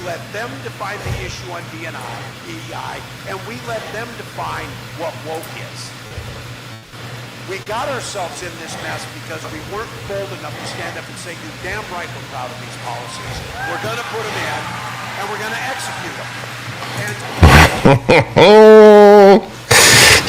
let them define the issue on DEI, and we let them define what woke is. We got ourselves in this mess because we weren't bold enough to stand up and say, you damn right we're proud of these policies. We're going to put them in, and we're going to execute them.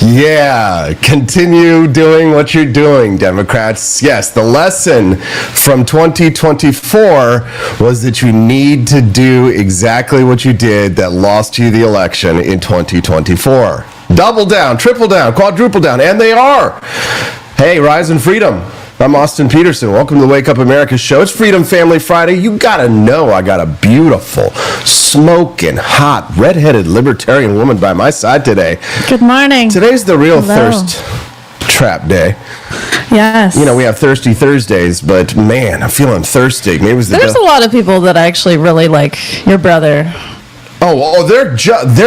Yeah, continue doing what you're doing, Democrats. Yes, the lesson from 2024 was that you need to do exactly what you did that lost you the election in 2024. Double down, triple down, quadruple down, and they are. Hey, rise in freedom. I'm Austin Petersen. Welcome to the Wake Up America show. It's Freedom Family Friday. You gotta know I got a beautiful, smoking, hot, redheaded libertarian woman by my side today. Good morning. Today's the real thirst trap day. Yes. You know, we have Thirsty Thursdays, but man, I'm feeling thirsty. Maybe it was There's a lot of people that actually really like your brother. Oh, they're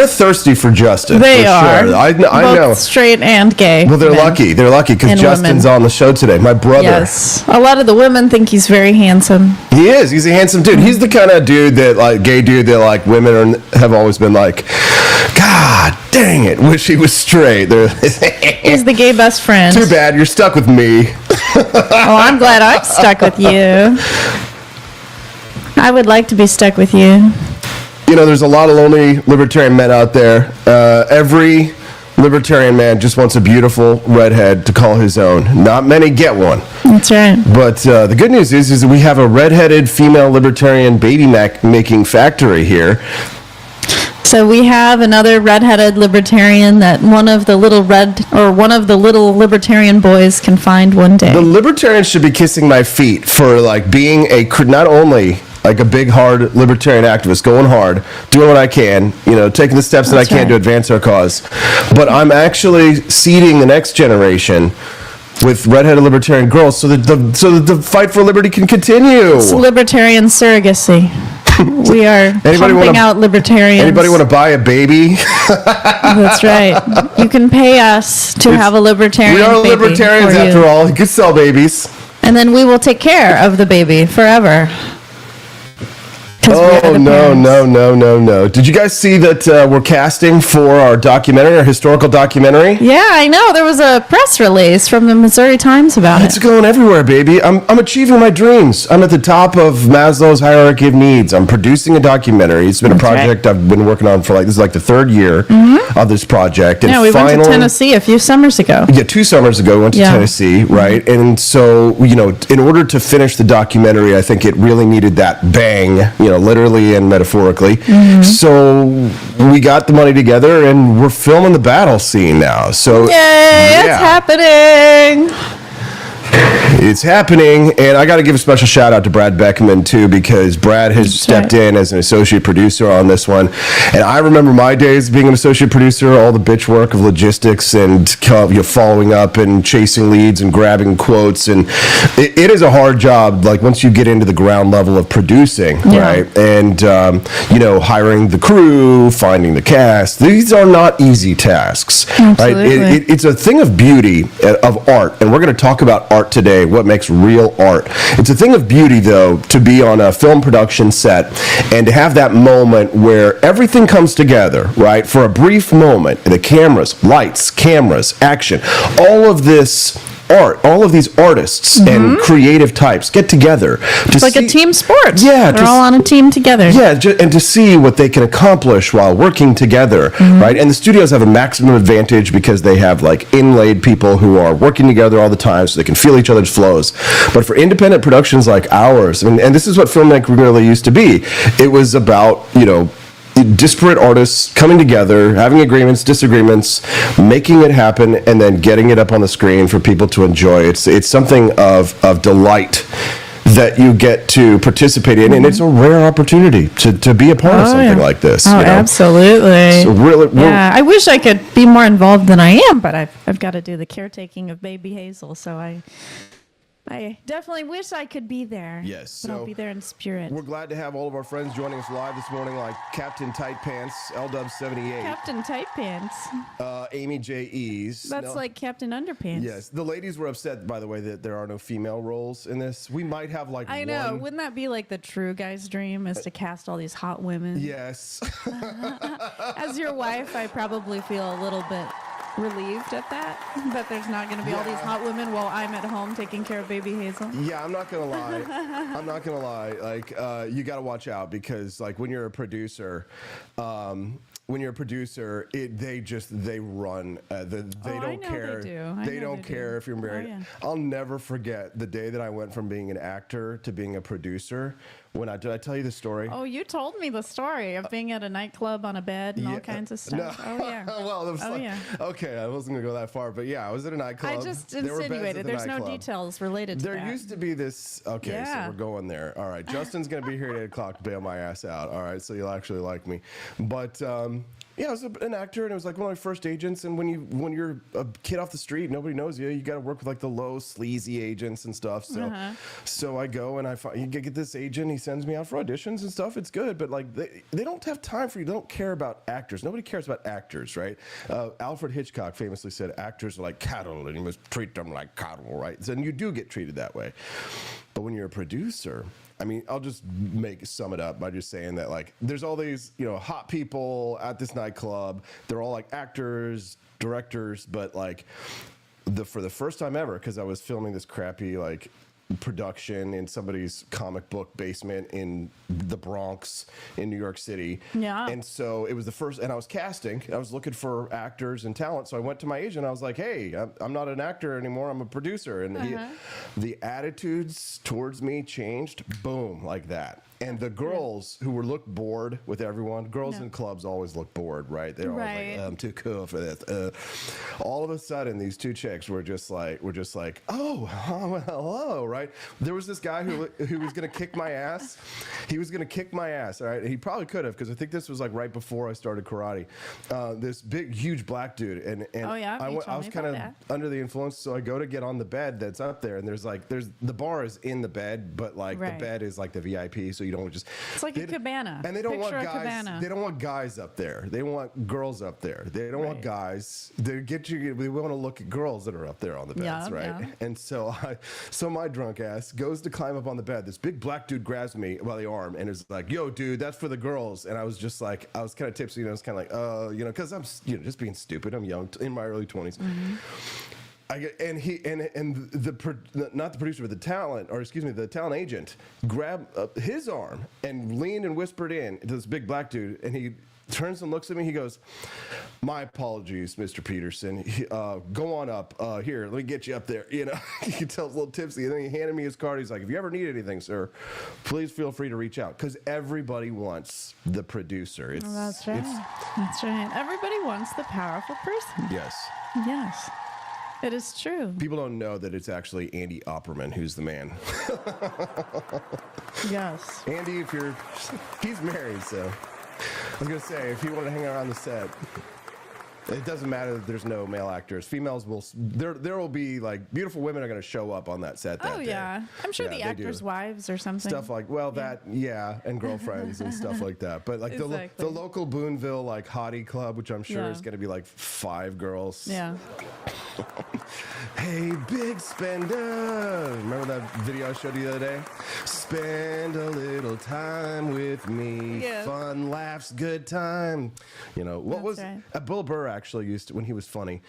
thirsty for Justin. They for are. Sure. I Both know. Straight and gay. Well, they're men. lucky. They're lucky because Justin's on the show today. My brother. Yes. A lot of the women think he's very handsome. He is. He's a handsome dude. He's the kind of dude that, like, gay dude that, like, women have always been like, God dang it, wish he was straight. He's the gay best friend. Too bad. You're stuck with me. Oh, I'm glad I'm stuck with you. I would like to be stuck with you. You know, there's a lot of lonely libertarian men out there. Every libertarian man just wants a beautiful redhead to call his own. Not many get one. That's right. But the good news is that we have a redheaded female libertarian baby making factory here. So we have another redheaded libertarian that one of the little libertarian boys can find one day. The libertarians should be kissing my feet for, like, being not only like a big, hard libertarian activist, going hard, doing what I can, you know, taking the steps that I can to advance our cause. But I'm actually seeding the next generation with redheaded libertarian girls so that the fight for liberty can continue. It's libertarian surrogacy. We are pumping out libertarians. Anybody want to buy a baby? That's right. You can pay us to have a libertarian baby. We are libertarians after all. You can sell babies. And then we will take care of the baby forever. Oh, no. Did you guys see that we're casting for our documentary, our historical documentary? Yeah, I know. There was a press release from the Missouri Times about it. It's going everywhere, baby. I'm achieving my dreams. I'm at the top of Maslow's hierarchy of needs. I'm producing a documentary. It's been a project I've been working on for this is like the third year of this project. And we went to Tennessee a few summers ago. Yeah, 2 summers ago we went to Tennessee, right? And so, you know, in order to finish the documentary, I think it really needed that bang, you know, literally and metaphorically. So we got the money together and we're filming the battle scene now. So yay, it's happening. It's happening, and I got to give a special shout out to Brad Beckman too, because Brad has stepped in as an associate producer on this one. And I remember my days being an associate producer, all the bitch work of logistics and following up and chasing leads and grabbing quotes, and it is a hard job. Like once you get into the ground level of producing, right, and you know, hiring the crew, finding the cast. These are not easy tasks. Absolutely. Right? It's a thing of beauty of art, and we're going to talk about art today. What makes real art? It's a thing of beauty, though, to be on a film production set and to have that moment where everything comes together, right? For a brief moment, the cameras, lights, cameras, action, all of this art, all of these artists and creative types get together. It's like a team sport. Yeah. They're all on a team together. Yeah, and to see what they can accomplish while working together, right? And the studios have a maximum advantage because they have like inlaid people who are working together all the time so they can feel each other's flows. But for independent productions like ours, and this is what filmmaking really used to be, it was about, you know, disparate artists coming together, having agreements, disagreements, making it happen, and then getting it up on the screen for people to enjoy. It's something of delight that you get to participate in, and it's a rare opportunity to be a part of something like this. Oh, you know? Absolutely. So really, I wish I could be more involved than I am, but I've got to do the caretaking of baby Hazel, so I I definitely wish I could be there. Yes, But I'll be there in spirit. We're glad to have all of our friends joining us live this morning, like Captain Tight Pants, LW78, Captain Tight Pants. Amy J. Ease. That's like Captain Underpants. Yes, the ladies were upset, by the way, that there are no female roles in this. We might have like I know. one. Wouldn't that be like the true guy's dream, is to cast all these hot women? Yes. As your wife, I probably feel a little bit relieved at that there's not going to be all these hot women while I'm at home taking care of baby Hazel. Yeah, I'm not gonna lie. Like, you got to watch out, because like when you're a producer, they run. They don't care. They don't care if you're married. Oh, yeah. I'll never forget the day that I went from being an actor to being a producer. Did I tell you the story? Oh, you told me the story of being at a nightclub on a bed and all kinds of stuff. No. Oh, yeah. Well, it was okay, I wasn't going to go that far, but yeah, I was at a nightclub. I just There were beds at insinuated. the There's no nightclub. details related to There that. used to be this. Okay, Yeah. so we're going there. All right, Justin's going to be here at 8 o'clock to bail my ass out. All right, so you'll actually like me. But yeah, I was an actor, and it was like one of my first agents. And when you're a kid off the street, nobody knows you. You got to work with like the low, sleazy agents and stuff. So I go and you get this agent. He sends me out for auditions and stuff. It's good, but like they don't have time for you. They don't care about actors. Nobody cares about actors, right? Alfred Hitchcock famously said, "Actors are like cattle, and you must treat them like cattle," right? So, and you do get treated that way. But when you're a producer, I mean, I'll just sum it up by just saying that, like, there's all these, hot people at this nightclub. They're all like actors, directors, but like for the first time ever, because I was filming this crappy like production in somebody's comic book basement in the Bronx in New York City. Yeah. And so it was the first, and I was casting. I was looking for actors and talent. So I went to my agent. I was like, "Hey, I'm not an actor anymore. I'm a producer." And the attitudes towards me changed, boom, like that. And the girls who looked bored with everyone, girls in clubs always look bored, right? They're always like, "I'm too cool for this." All of a sudden, these two chicks were just like, "Oh, well, hello," right? There was this guy who was going to kick my ass. He was going to kick my ass, all right? He probably could have, because I think this was like right before I started karate. This big, huge black dude, and I was kind of under the influence, so I go to get on the bed that's up there, and there's the bar is in the bed, but like the bed is like the VIP, so you don't just. It's like a cabana, and they don't want Picture a guys. cabana. They don't want guys up there. They want girls up there. They don't want guys. They get you. We want to look at girls that are up there on the beds, right? Yeah. And so my drunk ass goes to climb up on the bed. This big black dude grabs me by the arm and is like, "Yo, dude, that's for the girls." And I was just like, I was kind of tipsy, I was kind of like, because I'm, just being stupid. I'm young, in my early 20s. Not the producer, but the talent agent grabbed his arm and leaned and whispered in to this big black dude, and he turns and looks at me. He goes, "My apologies, Mr. Petersen. Go on up. Here, let me get you up there." You can tell it's a little tipsy. And then he handed me his card. He's like, "If you ever need anything, sir, please feel free to reach out." Because everybody wants the producer. That's right. That's right. Everybody wants the powerful person. Yes. Yes. It is true. People don't know that it's actually Andy Opperman who's the man. Yes. Andy, he's married, so I was going to say, if he wanted to hang around the set, it doesn't matter that there's no male actors. Females there will be, like, beautiful women are going to show up on that set that day. Yeah. I'm sure the actors' wives or something. Stuff like, and girlfriends and stuff like that. But, like, the local Boonville, like, hottie club, which I'm sure is going to be, like, 5 girls. Yeah. Hey, big spender. Remember that video I showed you the other day? Spend a little time with me. Yeah. Fun, laughs, good time. Bill Burr actually used to, when he was funny,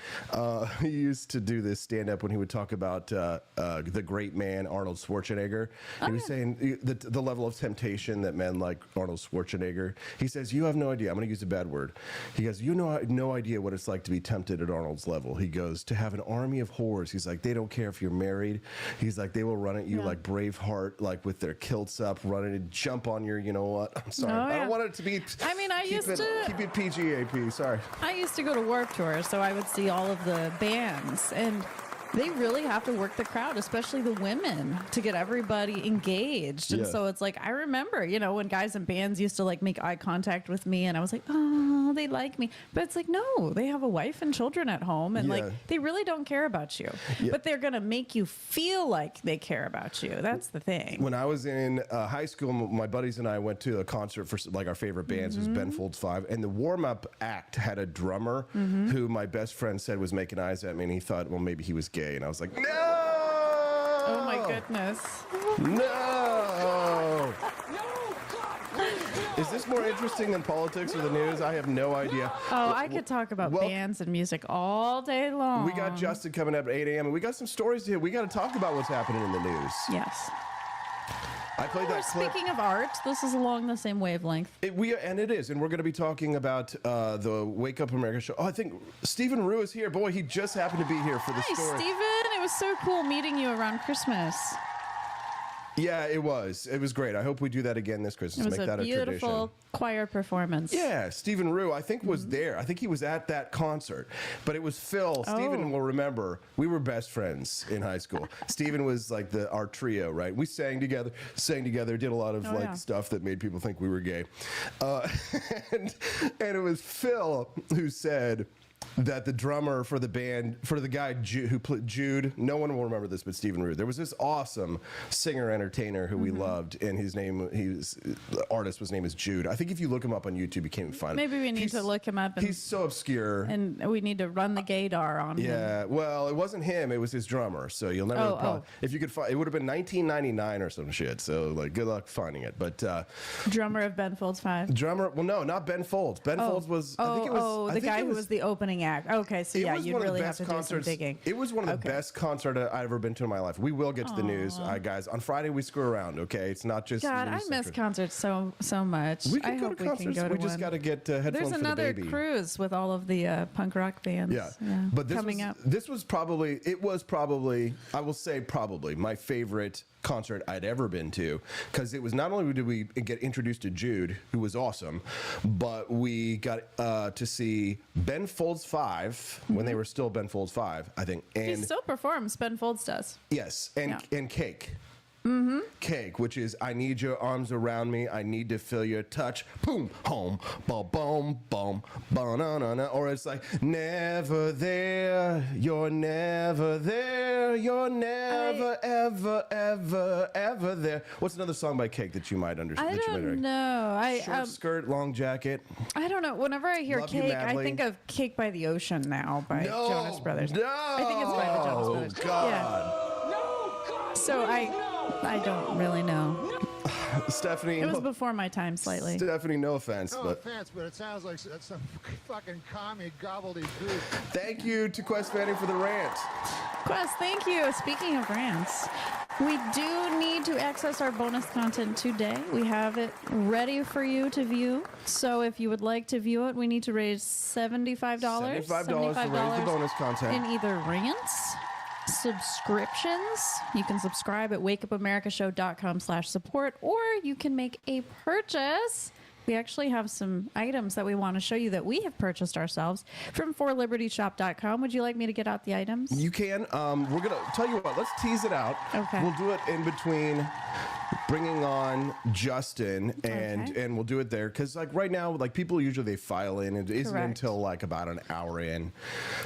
he used to do this stand-up when he would talk about the great man Arnold Schwarzenegger. He was saying the level of temptation that men like Arnold Schwarzenegger. He says, "You have no idea." I'm going to use a bad word. He goes, "You know, no idea what it's like to be tempted at Arnold's level." He goes, "To have an army of whores." He's like, "They don't care if you're married." He's like, "They will run at you like Braveheart, like with their kilts up, running and jump on your, you know what?" I'm sorry. I don't want it to be. I mean, keep it PG-AP. Sorry. I used to go to Warped Tour, so I would see all of the bands, and they really have to work the crowd, especially the women, to get everybody engaged. And Yeah. so it's like, I remember, when guys in bands used to like make eye contact with me and I was like, oh, they like me. But it's like, no, they have a wife and children at home and Yeah. like, they really don't care about you. Yeah. But they're going to make you feel like they care about you. That's the thing. When I was in high school, my buddies and I went to a concert for like our favorite bands. It was Ben Folds 5. And the warm-up act had a drummer who my best friend said was making eyes at me. And he thought, well, maybe he was gay. And I was like, no! Oh my goodness. No! Is this more interesting than politics or the news? I have no idea. Oh, I could talk about bands and music all day long. We got Justin coming up at 8 a.m. and we got some stories to hear. We got to talk about what's happening in the news. Yes. I played that clip. Speaking of art, this is along the same wavelength. It is, and we're going to be talking about the Wake Up America show. Oh, I think Stephen Rue is here. Boy, he just happened to be here for the Hi, story. Stephen. It was so cool meeting you around Christmas. Yeah, it was. It was great. I hope we do that again this Christmas. It was Make that a a beautiful tradition. choir performance. Yeah, Stephen Rue, I think, was there. I think he was at that concert. But it was Phil. Stephen will remember. We were best friends in high school. Stephen was like our trio, right? We sang together, did a lot of stuff that made people think we were gay. And it was Phil who said that the drummer for the band, for the guy who played Jude, no one will remember this but Stephen Rue. There was this awesome singer-entertainer who we loved, and the artist's name is Jude. I think if you look him up on YouTube, you can't even find him. Maybe we need to look him up. He's so obscure. And we need to run the gaydar on him. Yeah, well, it wasn't him. It was his drummer. So you'll never. If you could find, it would have been 1999 or some shit. So like, good luck finding it. But drummer of Ben Folds 5. Drummer. Well, no, not Ben Folds. Ben Folds was. I think it was the guy who was the opening act. Okay, so yeah, you'd really have to do some digging. It was one of the best concerts I've ever been to in my life. We will get to the news, guys. On Friday, we screw around. Okay, it's not just. God, I miss concerts so much. We can go to concerts. We just got to get headphones There's for another the baby. cruise with all of the punk rock bands. Yeah. But this was probably I will say probably my favorite concert I'd ever been to, because it was not only did we get introduced to Jude, who was awesome, but we got to see Ben Folds 5 when they were still Ben Folds 5, I think. And he still performs. Ben Folds does. Yes, and Cake. Cake, which is I need your arms around me, I need to feel your touch, boom, home, boom, boom, boom, ba-na-na-na. Or it's like never there, you're never there, you're never, ever there. What's another song by Cake that you might understand? I don't know. Short skirt, long jacket. I don't know. Whenever I hear Love You Cake, Madly. I think of Cake by the Ocean now by Jonas Brothers. No, I think it's by the Jonas Brothers. God. Yeah. No, God, So I don't really know. Stephanie. It was before my time slightly. Stephanie, no offense, No but offense, but it sounds like some fucking commie gobbledygook. thank you to Quest Fanning for the rant. Quest, thank you. Speaking of rants, we do need to access our bonus content today. We have it ready for you to view. So if you would like to view it, we need to raise $75. $75 to raise the bonus content. In either rants, subscriptions. You can subscribe at wakeupAmericaShow.com/support, or you can make a purchase. We actually have some items that we want to show you that we have purchased ourselves from forlibertyshop.com. Would you like me to get out the items? You can. We're going to tell you what. Let's tease it out. Okay. We'll do it in between bringing on Justin, and we'll do it there. Because like right now, like people usually they file in. It isn't Correct. until like about an hour in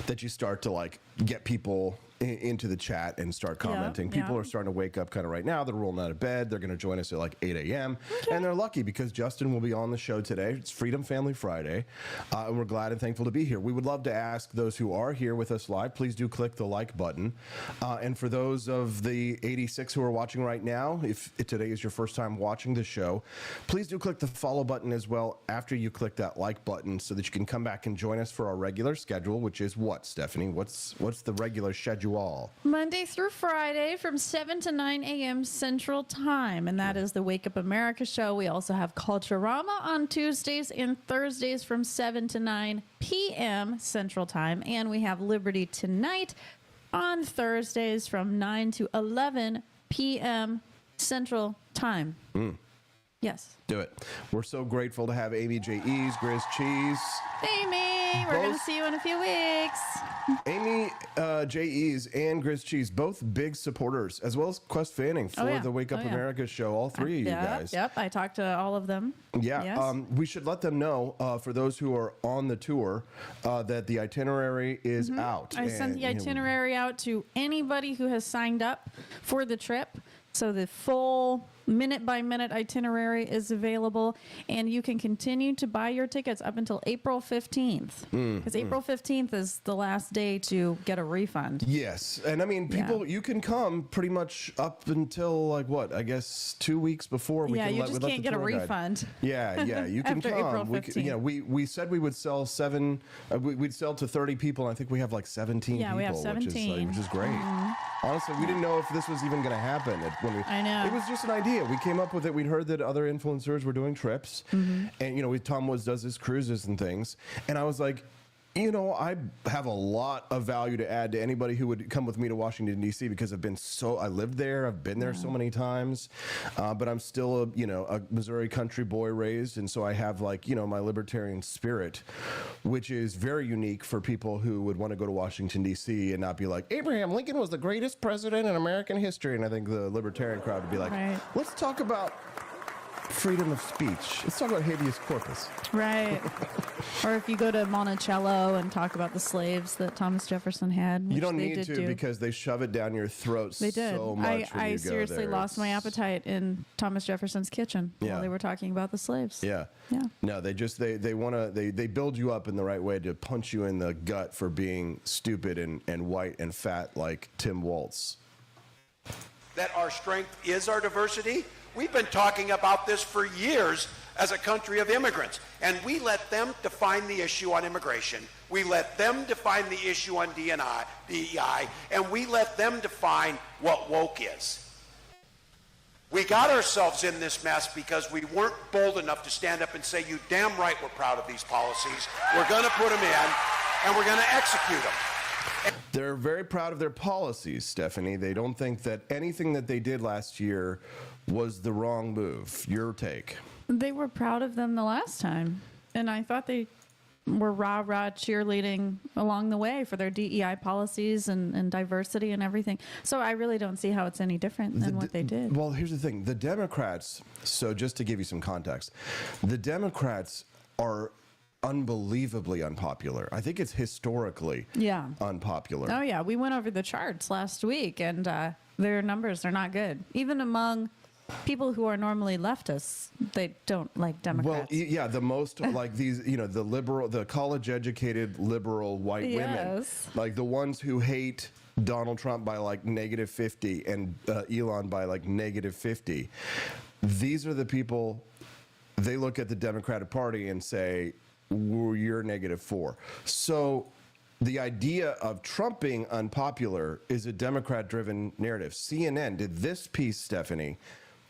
that you start to like get people into the chat and start commenting. People are starting to wake up kind of right now. They're rolling out of bed. They're going to join us at like 8 a.m. And they're lucky because Justin will be on the show today. It's Freedom Family Friday. And we're glad and thankful to be here. We would love to ask those who are here with us live, please do click the like button. And for those of the 86 who are watching right now, if today is your first time watching the show, please do click the follow button as well after you click that like button so that you can come back and join us for our regular schedule, which is what, Stephanie? What's the regular schedule? Monday through Friday from 7 to 9 a.m. Central Time, and that is the Wake Up America show. We also have Culturama on Tuesdays and Thursdays from 7 to 9 p.m. Central Time, and we have Liberty Tonight on Thursdays from 9 to 11 p.m. Central Time. Yes. Do it. We're so grateful to have Amy J. E's, Grizz Cheese. Amy! Amy. We're going to see you in a few weeks. Amy, J.E.'s, and Grizz Cheese, both big supporters, as well as Quest Fanning for the Wake Up America show. All three of you guys. Yep, I talked to all of them. Yeah, Yes. We should let them know, for those who are on the tour, that the itinerary is out. I sent the itinerary out to anybody who has signed up for the trip. So the full minute-by-minute itinerary is available, and you can continue to buy your tickets up until April 15th. Because April 15th is the last day to get a refund. Yes, and I mean, people, you can come pretty much up until, like, what, I guess 2 weeks before we can you just can't get a refund. Yeah, you can After come. April 15th. We said we would sell we'd sell to 30 people. I think we have like 17 people. We have 17. Which is great. Honestly, we didn't know if this was even going to happen. I know. It was just an idea. We came up with it. We'd heard that other influencers were doing trips. And, Tom Woods does his cruises and things. And I was like, I have a lot of value to add to anybody who would come with me to Washington, D.C. because I lived there. I've been there so many times. But I'm still a Missouri country boy raised. And so I have my libertarian spirit, which is very unique for people who would want to go to Washington, D.C. and not be like, Abraham Lincoln was the greatest president in American history. And I think the libertarian crowd would be like, let's talk about freedom of speech. Let's talk about habeas corpus. Right. Or if you go to Monticello and talk about the slaves that Thomas Jefferson had. You don't need to because they shove it down your throat they did. so much. I seriously lost my appetite in Thomas Jefferson's kitchen while they were talking about the slaves. Yeah. No, they build you up in the right way to punch you in the gut for being stupid and white and fat like Tim Waltz. That our strength is our diversity. We've been talking about this for years as a country of immigrants, and we let them define the issue on immigration. We let them define the issue on DEI, and we let them define what woke is. We got ourselves in this mess because we weren't bold enough to stand up and say, you damn right we're proud of these policies. We're going to put them in, and we're going to execute them. They're very proud of their policies, Stephanie. They don't think that anything that they did last year was the wrong move. Your take? They were proud of them the last time, and I thought they were rah-rah cheerleading along the way for their DEI policies and diversity and everything. So I really don't see how it's any different than what they did. Well, here's the thing. The Democrats, so just to give you some context, the Democrats are unbelievably unpopular. I think it's historically unpopular. Oh, yeah. We went over the charts last week, and their numbers are not good. Even among people who are normally leftists, they don't like Democrats. Well, yeah, the most like these, the liberal, the college-educated liberal white women, like the ones who hate Donald Trump by like -50 and Elon by like -50. These are the people. They look at the Democratic Party and say, well, you're -4. So the idea of Trump being unpopular is a Democrat-driven narrative. CNN did this piece, Stephanie,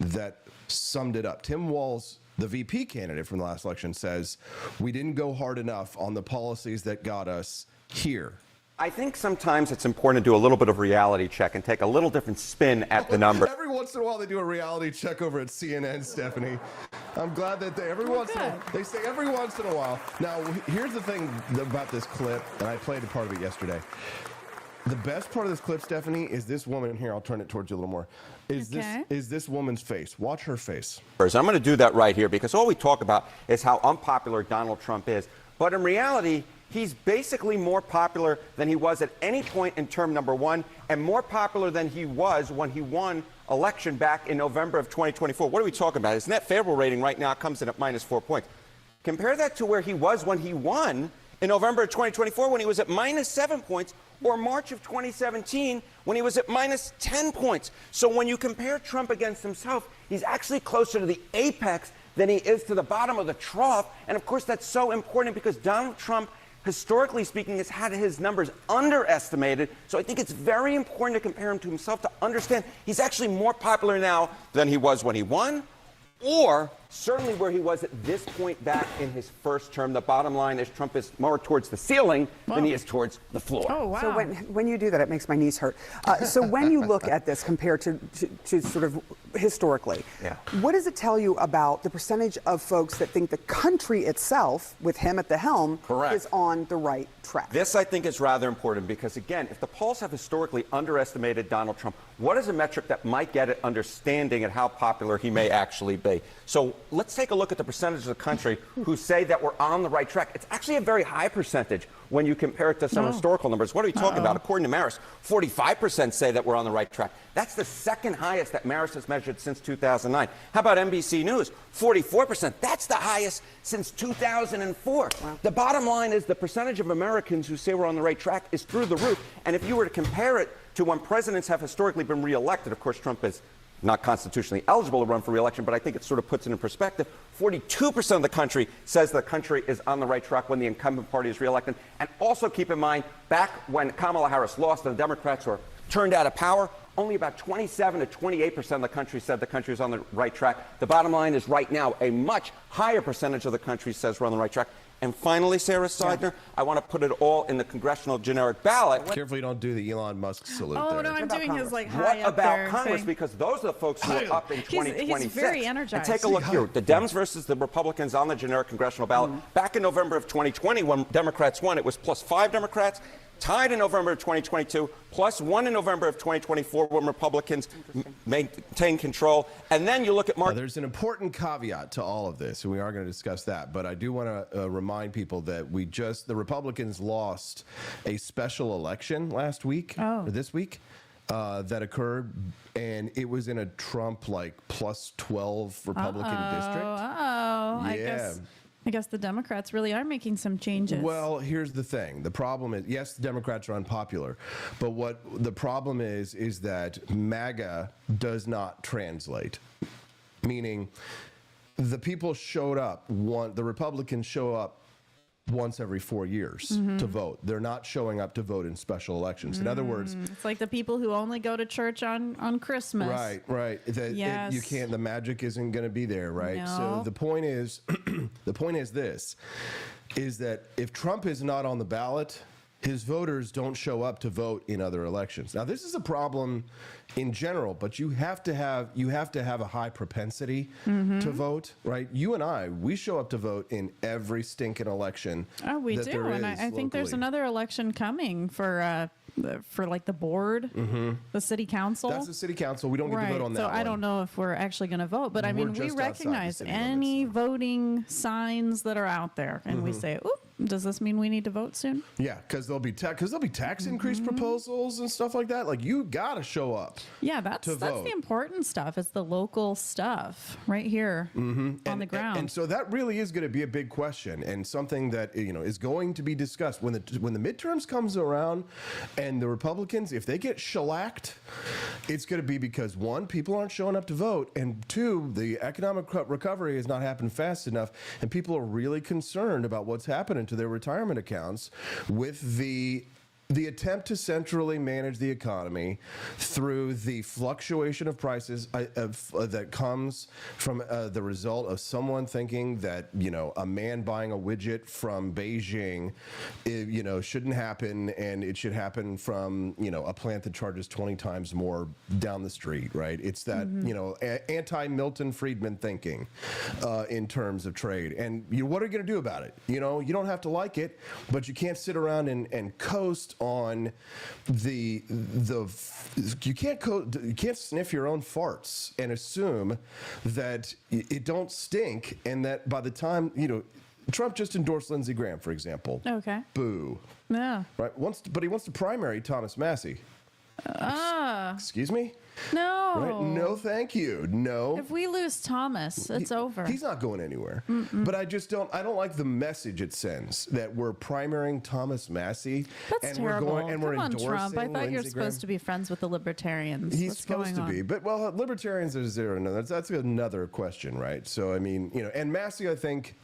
that summed it up. Tim Walz, the VP candidate from the last election, says, we didn't go hard enough on the policies that got us here. I think sometimes it's important to do a little bit of reality check and take a little different spin at the number. Every once in a while they do a reality check over at CNN, Stephanie. I'm glad that they say every once in a while. Now, here's the thing about this clip, and I played a part of it yesterday. The best part of this clip, Stephanie, is this woman here. I'll turn it towards you a little more. Is this woman's face? Watch her face. I'm going to do that right here because all we talk about is how unpopular Donald Trump is. But in reality, he's basically more popular than he was at any point in term number one, and more popular than he was when he won election back in November of 2024. What are we talking about? His net favorable rating right now comes in at -4 points. Compare that to where he was when he won in November of 2024 when he was at -7 points, or March of 2017 when he was at -10 points. So when you compare Trump against himself, he's actually closer to the apex than he is to the bottom of the trough. And of course, that's so important because Donald Trump, historically speaking, has had his numbers underestimated. So I think it's very important to compare him to himself to understand he's actually more popular now than he was when he won or certainly where he was at this point back in his first term. The bottom line is Trump is more towards the ceiling than he is towards the floor. Oh, wow. So when you do that, it makes my knees hurt. So when you look at this compared to sort of historically, what does it tell you about the percentage of folks that think the country itself, with him at the helm, is on the right track? This, I think, is rather important because, again, if the polls have historically underestimated Donald Trump, what is a metric that might get at understanding at how popular he may actually be? So let's take a look at the percentage of the country who say that we're on the right track. It's actually a very high percentage when you compare it to some historical numbers. What are we talking about? According to Marist, 45% say that we're on the right track. That's the second highest that Marist has measured since 2009. How about NBC News? 44%. That's the highest since 2004. Wow. The bottom line is the percentage of Americans who say we're on the right track is through the roof. And if you were to compare it to when presidents have historically been reelected, of course, Trump is not constitutionally eligible to run for re-election, but I think it sort of puts it in perspective. 42% of the country says the country is on the right track when the incumbent party is re-elected. And also keep in mind, back when Kamala Harris lost and the Democrats were turned out of power, only about 27 to 28% of the country said the country is on the right track. The bottom line is right now, a much higher percentage of the country says we're on the right track. And finally, Sarah Seidner, I want to put it all in the congressional generic ballot. Careful you don't do the Elon Musk salute Oh, there. no, I'm doing his like high What up about there Congress? thing. Because those are the folks who are up in 2026. He's very energized. And take a look here. The Dems versus the Republicans on the generic congressional ballot. Back in November of 2020, when Democrats won, it was plus 5 Democrats. Tied in November of 2022, plus 1 in November of 2024 when Republicans maintain control. And then you look at Mark. Now, there's an important caveat to all of this, and we are going to discuss that. But I do want to remind people that the Republicans lost a special election last week, or this week, that occurred, and it was in a Trump plus 12 Republican district. I guess the Democrats really are making some changes. Well, here's the thing. The problem is, yes, the Democrats are unpopular, but what the problem is that MAGA does not translate. Meaning, the people showed up, the Republicans show up once every 4 years to vote. They're not showing up to vote in special elections. In other words, it's like the people who only go to church on Christmas. Right. Yes. You can't. The magic isn't going to be there, right? No. So the point is, is that if Trump is not on the ballot, his voters don't show up to vote in other elections. Now, this is a problem in general, but you have to have a high propensity to vote, right? You and I, we show up to vote in every stinking election. Oh, we do, and I think there's another election coming for like the board, the city council. That's the city council. We don't get to vote on that. So I don't know if we're actually going to vote, but I mean, we recognize any voting signs that are out there, and we say, "Oop, does this mean we need to vote soon?" Yeah, because there'll be tax increase proposals and stuff like that. Like, you gotta show up. Yeah, that's the important stuff. It's the local stuff right here on the ground. And so that really is going to be a big question, and something that is going to be discussed when the midterms comes around, and the Republicans, if they get shellacked, it's going to be because, one, people aren't showing up to vote, and two, the economic recovery has not happened fast enough, and people are really concerned about what's happening to their retirement accounts with the attempt to centrally manage the economy through the fluctuation of prices that comes from the result of someone thinking that a man buying a widget from Beijing shouldn't happen, and it should happen from a plant that charges 20 times more down the street, right? It's that anti-Milton Friedman thinking in terms of trade. And what are you going to do about it? You don't have to like it, but you can't sit around and coast on you can't sniff your own farts and assume that it don't stink, and that by the time Trump just endorsed Lindsey Graham, for example. Okay. Boo. Yeah. Right. But he wants to primary Thomas Massey. Excuse me? No. Right? No, thank you. No. If we lose Thomas, it's over. He's not going anywhere. But I don't like the message it sends that we're primarying Thomas Massey. That's terrible. We're endorsing Trump. I thought you were Lindsey supposed to be friends with the libertarians. He's What's supposed going to be, on? but libertarians are zero. No, that's another question, right? So I mean, and Massey, I think,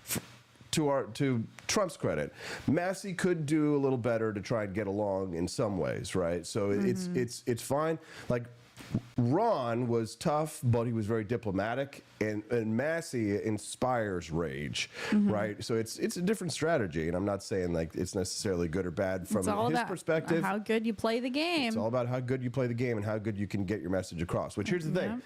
to Trump's credit, Massey could do a little better to try and get along in some ways, right? So it's fine. Like, Ron was tough, but he was very diplomatic, and Massey inspires rage, right? So it's a different strategy, and I'm not saying like it's necessarily good or bad from It's all his about perspective. how good you play the game. It's all about how good you play the game and how good you can get your message across. Which here's the thing.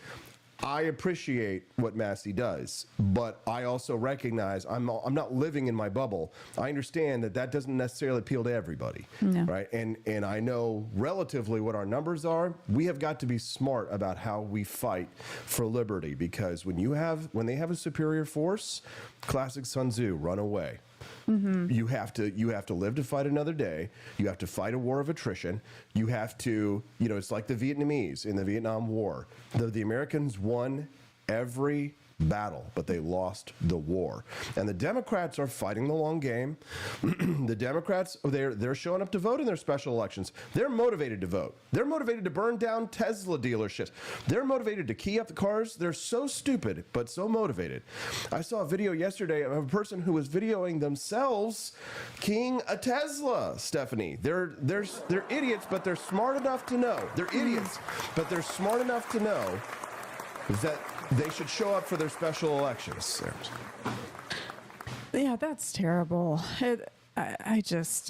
I appreciate what Massey does, but I also recognize I'm not living in my bubble. I understand that doesn't necessarily appeal to everybody, right? And I know relatively what our numbers are. We have got to be smart about how we fight for liberty, because when they have a superior force, classic Sun Tzu, run away. You have to live to fight another day. You have to fight a war of attrition. You have to, it's like the Vietnamese in the Vietnam War. The Americans won every battle, but they lost the war. And the Democrats are fighting the long game. The Democrats, they're showing up to vote in their special elections. They're motivated to vote. They're motivated to burn down Tesla dealerships. They're motivated to key up the cars. They're so stupid, but so motivated. I saw a video yesterday of a person who was videoing themselves keying a Tesla, Stephanie. They're idiots, but they're smart enough to know. They're idiots, but they're smart enough to know that they should show up for their special elections. Yeah, that's terrible. I just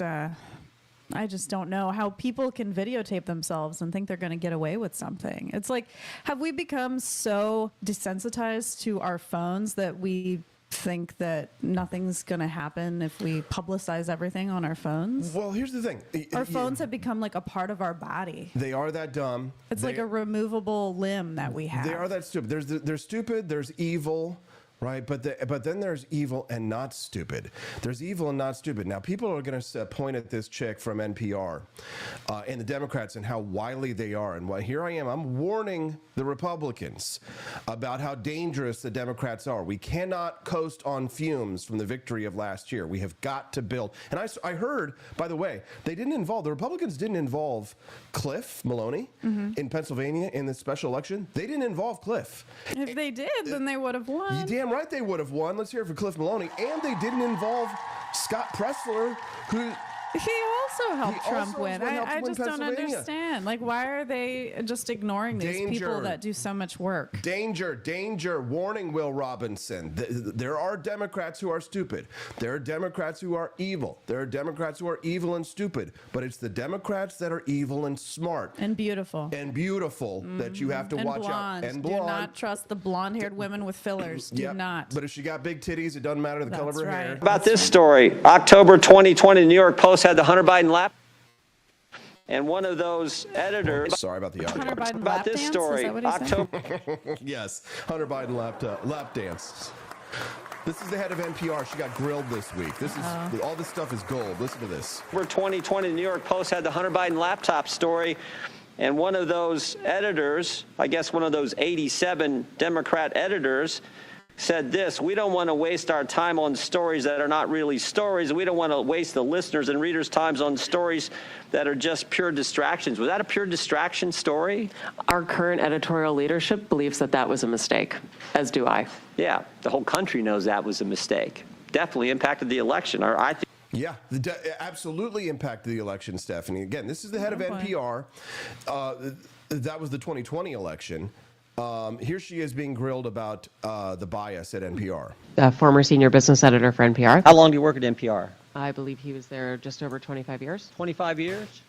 don't know how people can videotape themselves and think they're going to get away with something. It's like, have we become so desensitized to our phones that we think that nothing's going to happen if we publicize everything on our phones? Well, here's the thing. Our phones have become like a part of our body. They are that dumb. It's like a removable limb that we have. They are that stupid. There's stupid, there's evil, right? But then there's evil and not stupid. There's evil and not stupid. Now, people are going to point at this chick from NPR and the Democrats and how wily they are. And here I am. I'm warning the Republicans about how dangerous the Democrats are. We cannot coast on fumes from the victory of last year. We have got to build. And I heard, by the way, the Republicans didn't involve Cliff Maloney in Pennsylvania in the special election. They didn't involve Cliff. If they did, then they would have won. You damn right they would have won. Let's hear it for Cliff Maloney. And they didn't involve Scott Pressler, who... He also helped Trump also win. helped I win just don't Pennsylvania. understand. Like, why are they just ignoring these people that do so much work? Danger. Warning, Will Robinson. There are Democrats who are stupid. There are Democrats who are evil. There are Democrats who are evil and stupid. But it's the Democrats that are evil and smart. And beautiful. That you have to watch blonde. out. And Do blonde. not trust the blonde-haired women with fillers. Do not. But if she got big titties, it doesn't matter the color of her hair. About this story, October 2020, the New York Post had the Hunter Biden lap, and one of those editors. Sorry about the audio. Hunter Biden About lap this dance? story, Is that what he said? October. Yes, Hunter Biden lap dance. This is the head of NPR. She got grilled this week. All this stuff is gold. Listen to this. October 2020, the New York Post had the Hunter Biden laptop story, and one of those editors, I guess one of those 87 Democrat editors, said this: we don't want to waste our time on stories that are not really stories. We don't want to waste the listeners' and readers' times on stories that are just pure distractions. Was that a pure distraction story? Our current editorial leadership believes that was a mistake, as do I. Yeah, the whole country knows that was a mistake. Definitely impacted the election. Or I think. Yeah, absolutely impacted the election, Stephanie. Again, this is the head of NPR. That was the 2020 election. Here she is being grilled about the bias at NPR. Former senior business editor for NPR. How long do you work at NPR? I believe he was there just over 25 years. 25 years?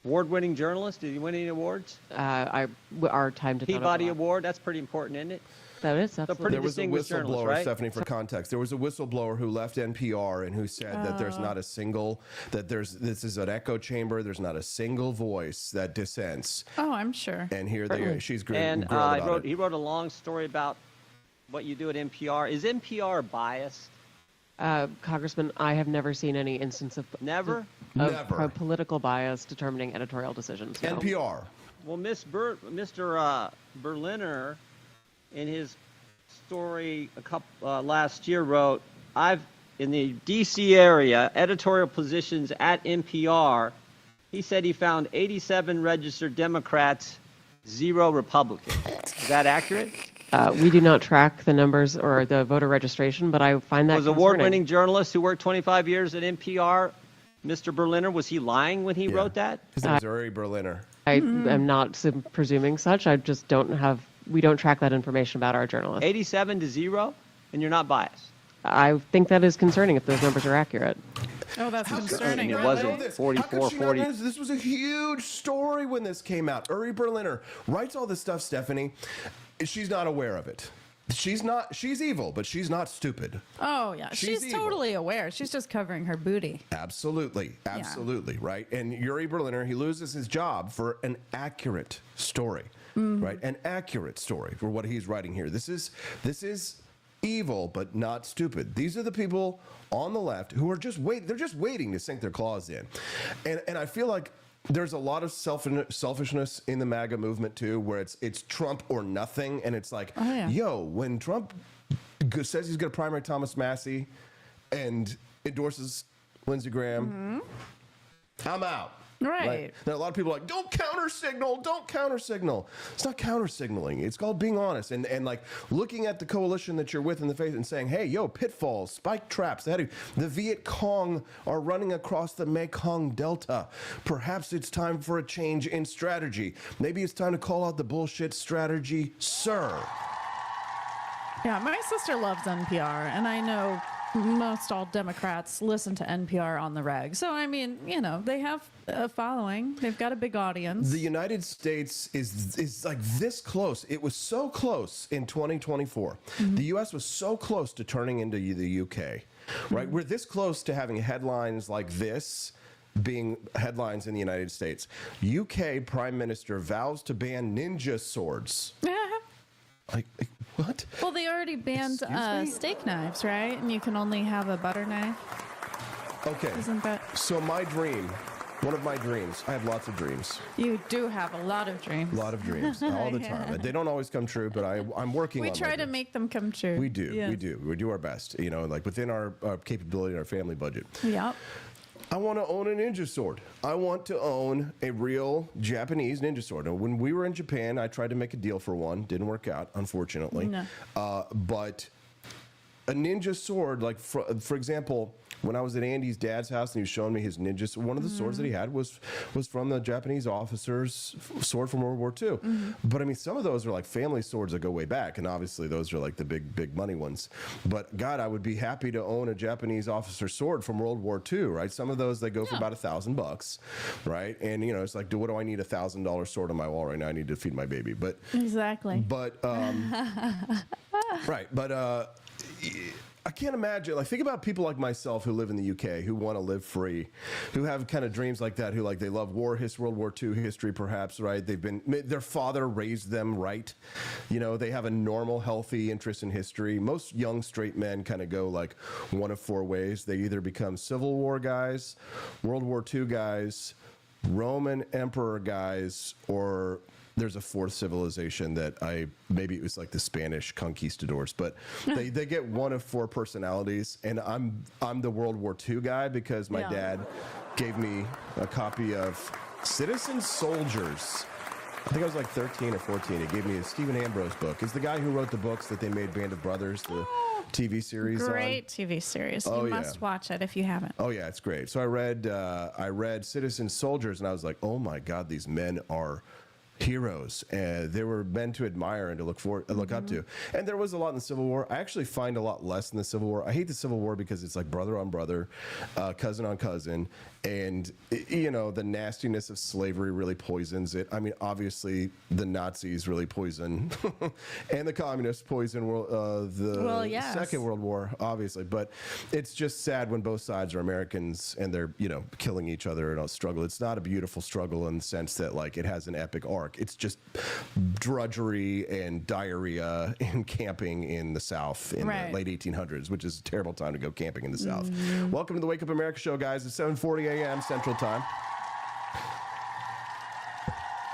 Award-winning journalist? Did he win any awards? Our time to Peabody Award? That's pretty important, isn't it? That is, absolutely. There was a whistleblower, right? Stephanie, for context. There was a whistleblower who left NPR and who said that there's not a single, this is an echo chamber. There's not a single voice that dissents. Oh, I'm sure. And here she's grilled And about it. he wrote a long story about what you do at NPR. Is NPR biased? Congressman, I have never seen any instance of Never? Never. political bias determining editorial decisions. No. NPR. Well, Mr. Berliner, in his story last year, wrote, in the D.C. area, editorial positions at NPR, he said he found 87 registered Democrats, 0 Republicans. Is that accurate? We do not track the numbers or the voter registration, but I find that Was an award-winning journalist who worked 25 years at NPR Mr. Berliner? Was he lying when he wrote that? His name is Uri Berliner. I am not presuming such. I just we don't track that information about our journalists. 87-0, and you're not biased. I think that is concerning if those numbers are accurate. Oh, that's concerning. It wasn't 44, 40. This was a huge story when this came out. Uri Berliner writes all this stuff, Stephanie. She's not aware of it. She's evil, but she's not stupid. Oh, yeah. She's evil. totally aware. She's just covering her booty. Absolutely. Right? And Uri Berliner, he loses his job for an accurate story. Right? An accurate story for what he's writing here. This is evil, but not stupid. These are the people on the left who are they're just waiting to sink their claws in. And I feel like there's a lot of selfishness in the MAGA movement too, where it's Trump or nothing, and it's like, when Trump says he's going to primary Thomas Massey and endorses Lindsey Graham, I'm out. Right. Now, a lot of people are like, don't counter signal. It's not counter signaling. It's called being honest and like looking at the coalition that you're with in the face and saying, hey, pitfalls, spike traps. The Viet Cong are running across the Mekong Delta. Perhaps it's time for a change in strategy. Maybe it's time to call out the bullshit strategy, sir. Yeah, my sister loves NPR, and I know most all Democrats listen to NPR on the reg. So, I mean, they have a following. They've got a big audience. The United States is like this close. It was so close in 2024. The U.S. was so close to turning into the U.K., right? We're this close to having headlines like this being headlines in the United States. UK Prime Minister vows to ban ninja swords. Like, what? Well, they already banned steak knives, right? And you can only have a butter knife. Okay. Isn't that? So one of my dreams, I have lots of dreams. You do have a lot of dreams. A lot of dreams, all the time. They don't always come true, but I'm working on them. We try to make them come true. We do. Yes. We do our best, like within our capability and our family budget. Yep. I want to own a ninja sword. I want to own a real Japanese ninja sword. Now, when we were in Japan, I tried to make a deal for one. Didn't work out, unfortunately. No. But a ninja sword, like for example, when I was at Andy's dad's house and he was showing me his ninja sword, one of the swords that he had was from the Japanese officer's sword from World War II. But I mean, some of those are like family swords that go way back, and obviously those are like the big money ones. But God, I would be happy to own a Japanese officer's sword from World War II, right? Some of those, they go for about $1,000, right? And it's like, what do I need a $1,000 sword on my wall right now? I need to feed my baby. But exactly. But right. But I can't imagine, think about people like myself who live in the UK, who want to live free, who have kind of dreams like that, who they love World War II history, perhaps, right? Their father raised them right. They have a normal, healthy interest in history. Most young straight men kind of go one of four ways. They either become Civil War guys, World War II guys, Roman Emperor guys, or there's a fourth civilization that maybe it was like the Spanish conquistadors, but they get one of four personalities, and I'm the World War II guy because my dad gave me a copy of Citizen Soldiers. I think I was 13 or 14. He gave me a Stephen Ambrose book. It's the guy who wrote the books that they made Band of Brothers, the TV series. Great TV series. You must watch it if you haven't. Oh yeah, it's great. So I read Citizen Soldiers, and I was like, oh my God, these men are heroes. They were men to admire and to look up to. And there was a lot in the Civil War. I actually find a lot less in the Civil War. I hate the Civil War because it's like brother on brother, cousin on cousin, and the nastiness of slavery really poisons it. I mean, obviously the Nazis really poison, and the communists poison the Second World War, obviously. But it's just sad when both sides are Americans and they're killing each other in a struggle. It's not a beautiful struggle in the sense that it has an epic arc. It's just drudgery and diarrhea and camping in the South in the late 1800s, which is a terrible time to go camping in the South. Welcome to the Wake Up America show, guys. It's 7:40 a.m. Central Time.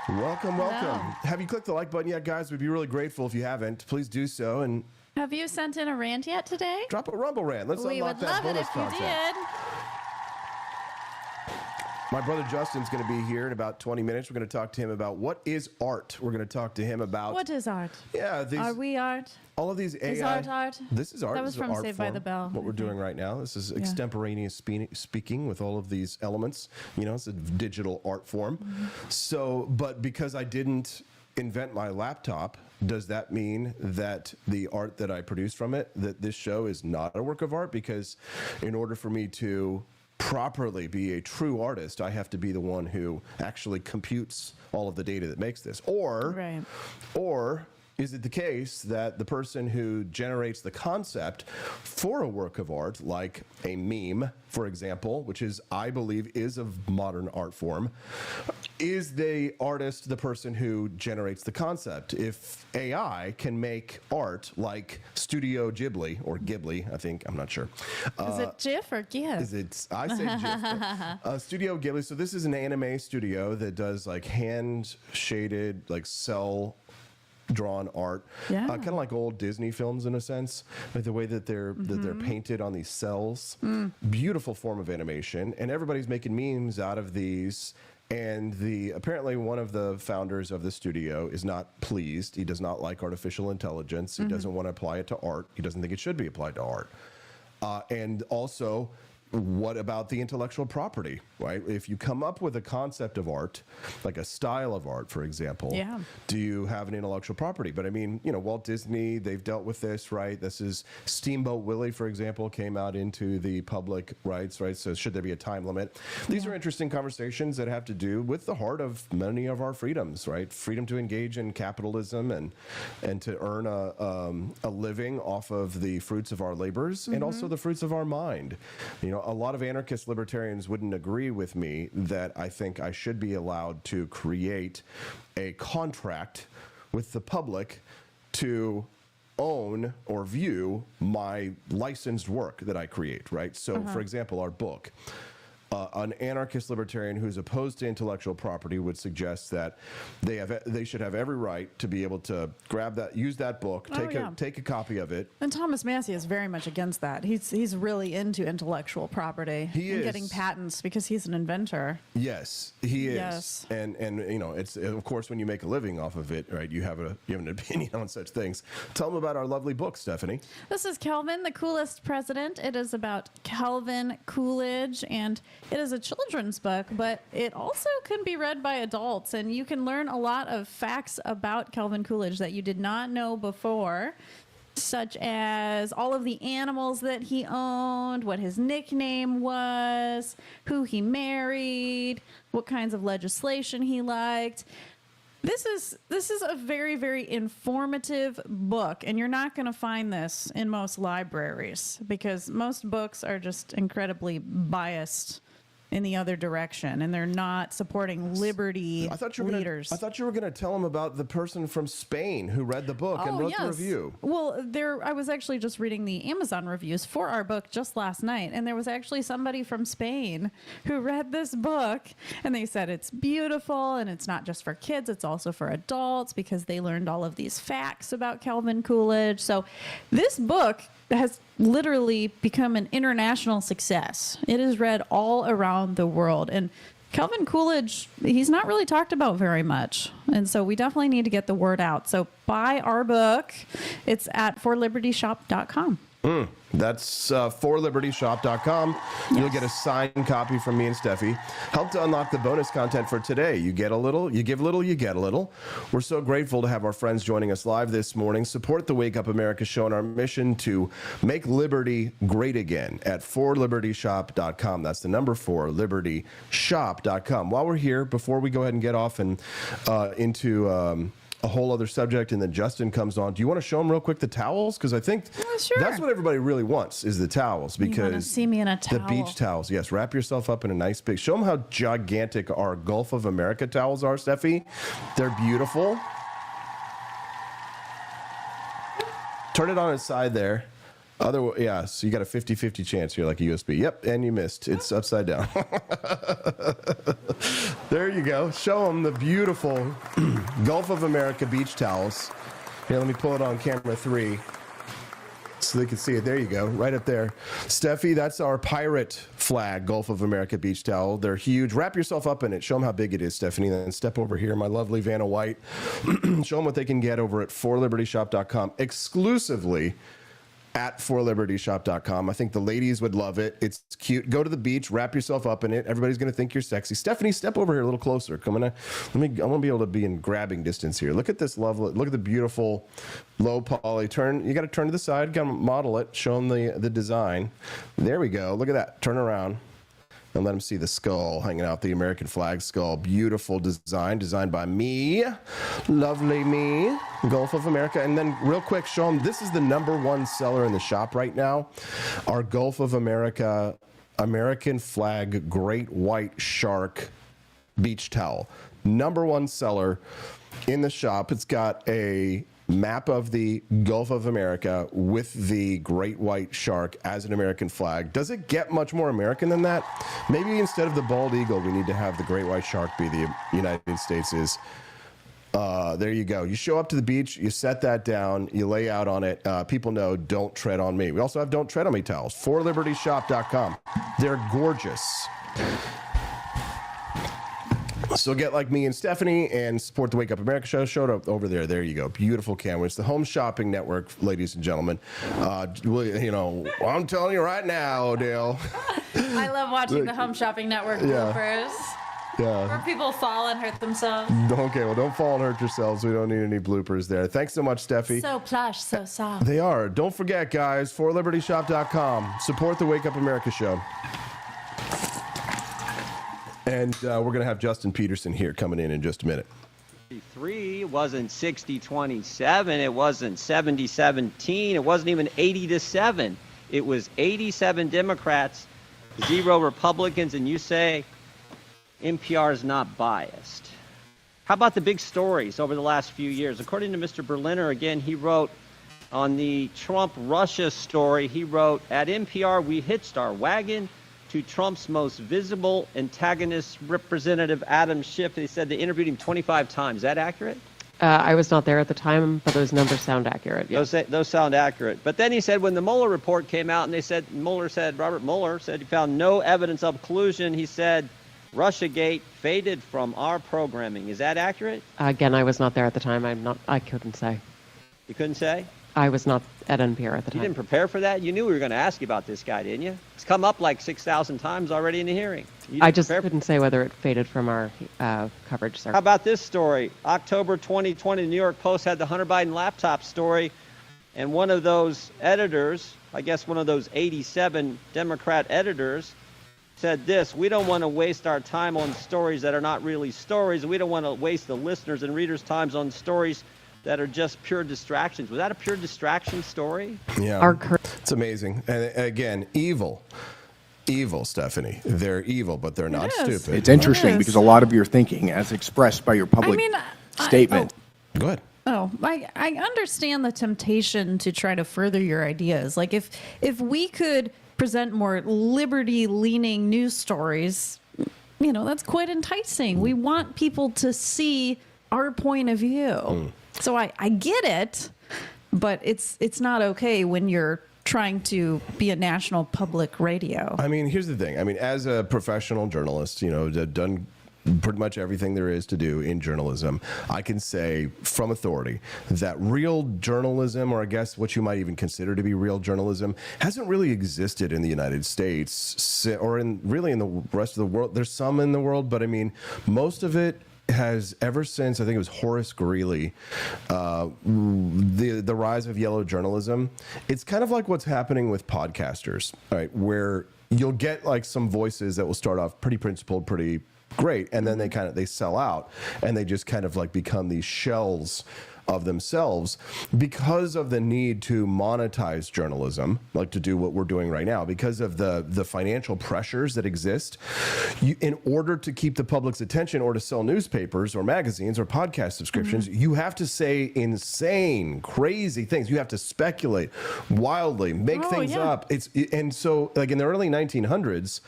Welcome. Have you clicked the like button yet, guys? We'd be really grateful if you haven't. Please do so. And have you sent in a rant yet today? Drop a Rumble rant. Let's we unlock would that love bonus it if content. you did. My brother Justin's going to be here in about 20 minutes. We're going to talk to him about what is art. We're going to talk to him about... What is art? Yeah. Are we art? All of these AI... Is art? This is art. That was This is from art Saved by form, the Bell. what we're doing right now. This is extemporaneous speaking with all of these elements. You know, it's a digital art form. So, but because I didn't invent my laptop, does that mean that the art that I produce from it, that this show is not a work of art? Because in order for me to properly be a true artist, I have to be the one who actually computes all of the data that makes this. Or is it the case that the person who generates the concept for a work of art, like a meme, for example, which is, I believe, is a modern art form, is the artist the person who generates the concept? If AI can make art like Studio Ghibli, or Ghibli, I think, I'm not sure. Is it GIF or GIF? I say GIF. But, Studio Ghibli, so this is an anime studio that does like hand-shaded, like cell drawn art, kind of like old Disney films in a sense, like the way that they're painted on these cells. Beautiful form of animation, and everybody's making memes out of these. And apparently one of the founders of the studio is not pleased. He does not like artificial intelligence. He doesn't want to apply it to art. He doesn't think it should be applied to art. And also, what about the intellectual property, right? If you come up with a concept of art, like a style of art, for example, do you have an intellectual property? But I mean, you know, Walt Disney, they've dealt with this, right? This is Steamboat Willie, for example, came out into the public rights, right? So should there be a time limit? These are interesting conversations that have to do with the heart of many of our freedoms, right? Freedom to engage in capitalism and to earn a living off of the fruits of our labors and also the fruits of our mind. You know, a lot of anarchist libertarians wouldn't agree with me that I think I should be allowed to create a contract with the public to own or view my licensed work that I create, right? So, for example, our book. An anarchist libertarian who's opposed to intellectual property would suggest that they should have every right to be able to grab that, use that book, take a copy of it. And Thomas Massey is very much against that. He's really into intellectual property. He is getting patents because he's an inventor. Yes, he is. Yes. And you know, it's of course when you make a living off of it, right? You have an opinion on such things. Tell them about our lovely book, Stephanie. This is Calvin, the Coolest President. It is about Calvin Coolidge, and it is a children's book, but it also can be read by adults, and you can learn a lot of facts about Calvin Coolidge that you did not know before, such as all of the animals that he owned, what his nickname was, who he married, what kinds of legislation he liked. This is a very, very informative book, and you're not going to find this in most libraries because most books are just incredibly biased in the other direction, and they're not supporting liberty leaders. I thought you were going to tell them about the person from Spain who read the book and wrote the review. Well, I was actually just reading the Amazon reviews for our book just last night, and there was actually somebody from Spain who read this book, and they said it's beautiful, and it's not just for kids, it's also for adults because they learned all of these facts about Calvin Coolidge. So this book has literally become an international success. It is read all around the world. And Calvin Coolidge, he's not really talked about very much. And so we definitely need to get the word out. So buy our book. It's at forlibertyshop.com. That's forlibertyshop.com. Yes. You'll get a signed copy from me and Steffi. Help to unlock the bonus content for today. You get a little, you give a little, you get a little. We're so grateful to have our friends joining us live this morning. Support the Wake Up America show and our mission to make liberty great again at forlibertyshop.com. That's the number 4libertyshop.com. While we're here, before we go ahead and get off and into a whole other subject, and then Justin comes on. Do you want to show them real quick the towels? Because I think that's what everybody really wants is the towels. Because you want to see me in a towel. The beach towels, yes. Wrap yourself up in a nice big. Show them how gigantic our Gulf of America towels are, Steffi. They're beautiful. Turn it on its side there. So you got a 50-50 chance here, like a USB. Yep, and you missed. It's upside down. There you go. Show them the beautiful Gulf of America beach towels. Here, let me pull it on camera 3. so they can see it. There you go, right up there. Steffi, that's our pirate flag, Gulf of America beach towel. They're huge. Wrap yourself up in it. Show them how big it is, Stephanie. Then step over here, my lovely Vanna White. Show them what they can get over at forlibertyshop.com, exclusively at forlibertyshop.com. I think the ladies would love it. It's cute. Go to the beach, wrap yourself up in it. Everybody's going to think you're sexy. Stephanie, step over here a little closer. Come on. I want to be able to be in grabbing distance here. Look at this lovely, look at the beautiful low poly. Turn, you got to turn to the side, got to model it, show them the design. There we go. Look at that. Turn around. And let them see the skull hanging out, the American flag skull. Beautiful design, designed by me. Lovely me. Gulf of America. And then real quick, show them, this is the #1 seller in the shop right now. Our Gulf of America, American flag, great white shark beach towel. #1 seller in the shop. It's got a map of the Gulf of America with the great white shark as an American flag. Does it get much more American than that? Maybe instead of the bald eagle, we need to have the great white shark be the United States is. There you go. You show up to the beach, you set that down, you lay out on it. People know, don't tread on me. We also have don't tread on me towels. forlibertyshop.com. They're gorgeous. So get like me and Stephanie and support the Wake Up America show. Show it up over there. There you go. Beautiful camera. It's the Home Shopping Network, ladies and gentlemen. You know, I'm telling you right now, Odell. I love watching the Home Shopping Network bloopers. Yeah. Where people fall and hurt themselves. Okay, well, don't fall and hurt yourselves. We don't need any bloopers there. Thanks so much, Steffi. So plush, so soft. They are. Don't forget, guys, forlibertyshop.com. Support the Wake Up America show. And we're going to have Justin Petersen here coming in just a minute. 3 wasn't 60-27. It wasn't 70-17. It wasn't even 80-7. It was 87 Democrats, 0 Republicans, and you say NPR is not biased. How about the big stories over the last few years? According to Mr. Berliner, again, he wrote on the Trump-Russia story, he wrote, at NPR, we hitched our wagon to Trump's most visible antagonist, Representative Adam Schiff. They said they interviewed him 25 times. Is that accurate? I was not there at the time, but those numbers sound accurate. Yeah. Those sound accurate. But then he said when the Mueller report came out and they said, Robert Mueller said he found no evidence of collusion, he said Russiagate faded from our programming. Is that accurate? Again, I was not there at the time. I couldn't say. You couldn't say? I was not at NPR at the time. You didn't prepare for that? You knew we were going to ask you about this guy, didn't you? It's come up like 6,000 times already in the hearing. I just couldn't say whether it faded from our coverage, sir. How about this story? October 2020, the New York Post had the Hunter Biden laptop story, and one of those editors, I guess one of those 87 Democrat editors, said this: we don't want to waste our time on stories that are not really stories. We don't want to waste the listeners' and readers' times on stories that are just pure distractions. Was that a pure distraction story? Yeah, it's amazing. And again, evil, Stephanie. They're evil, but they're not stupid. It's interesting because a lot of your thinking, as expressed by your public statement. Go ahead. I understand the temptation to try to further your ideas. Like if we could present more liberty-leaning news stories, you know, that's quite enticing. We want people to see our point of view. So I get it, but it's not okay when you're trying to be a national public radio. I mean, here's the thing. I mean, as a professional journalist, you know, done pretty much everything there is to do in journalism, I can say from authority that real journalism, or I guess what you might even consider to be real journalism, hasn't really existed in the United States or in the rest of the world. There's some in the world, but I mean, most of it has ever since, I think it was Horace Greeley, the rise of yellow journalism. It's kind of like what's happening with podcasters, right? Where you'll get like some voices that will start off pretty principled, pretty great, and then they sell out and they just kind of like become these shells of themselves because of the need to monetize journalism, like to do what we're doing right now, because of the financial pressures that exist. In order to keep the public's attention or to sell newspapers or magazines or podcast subscriptions, you have to say insane, crazy things. You have to speculate wildly, make things up. And so like in the early 1900s,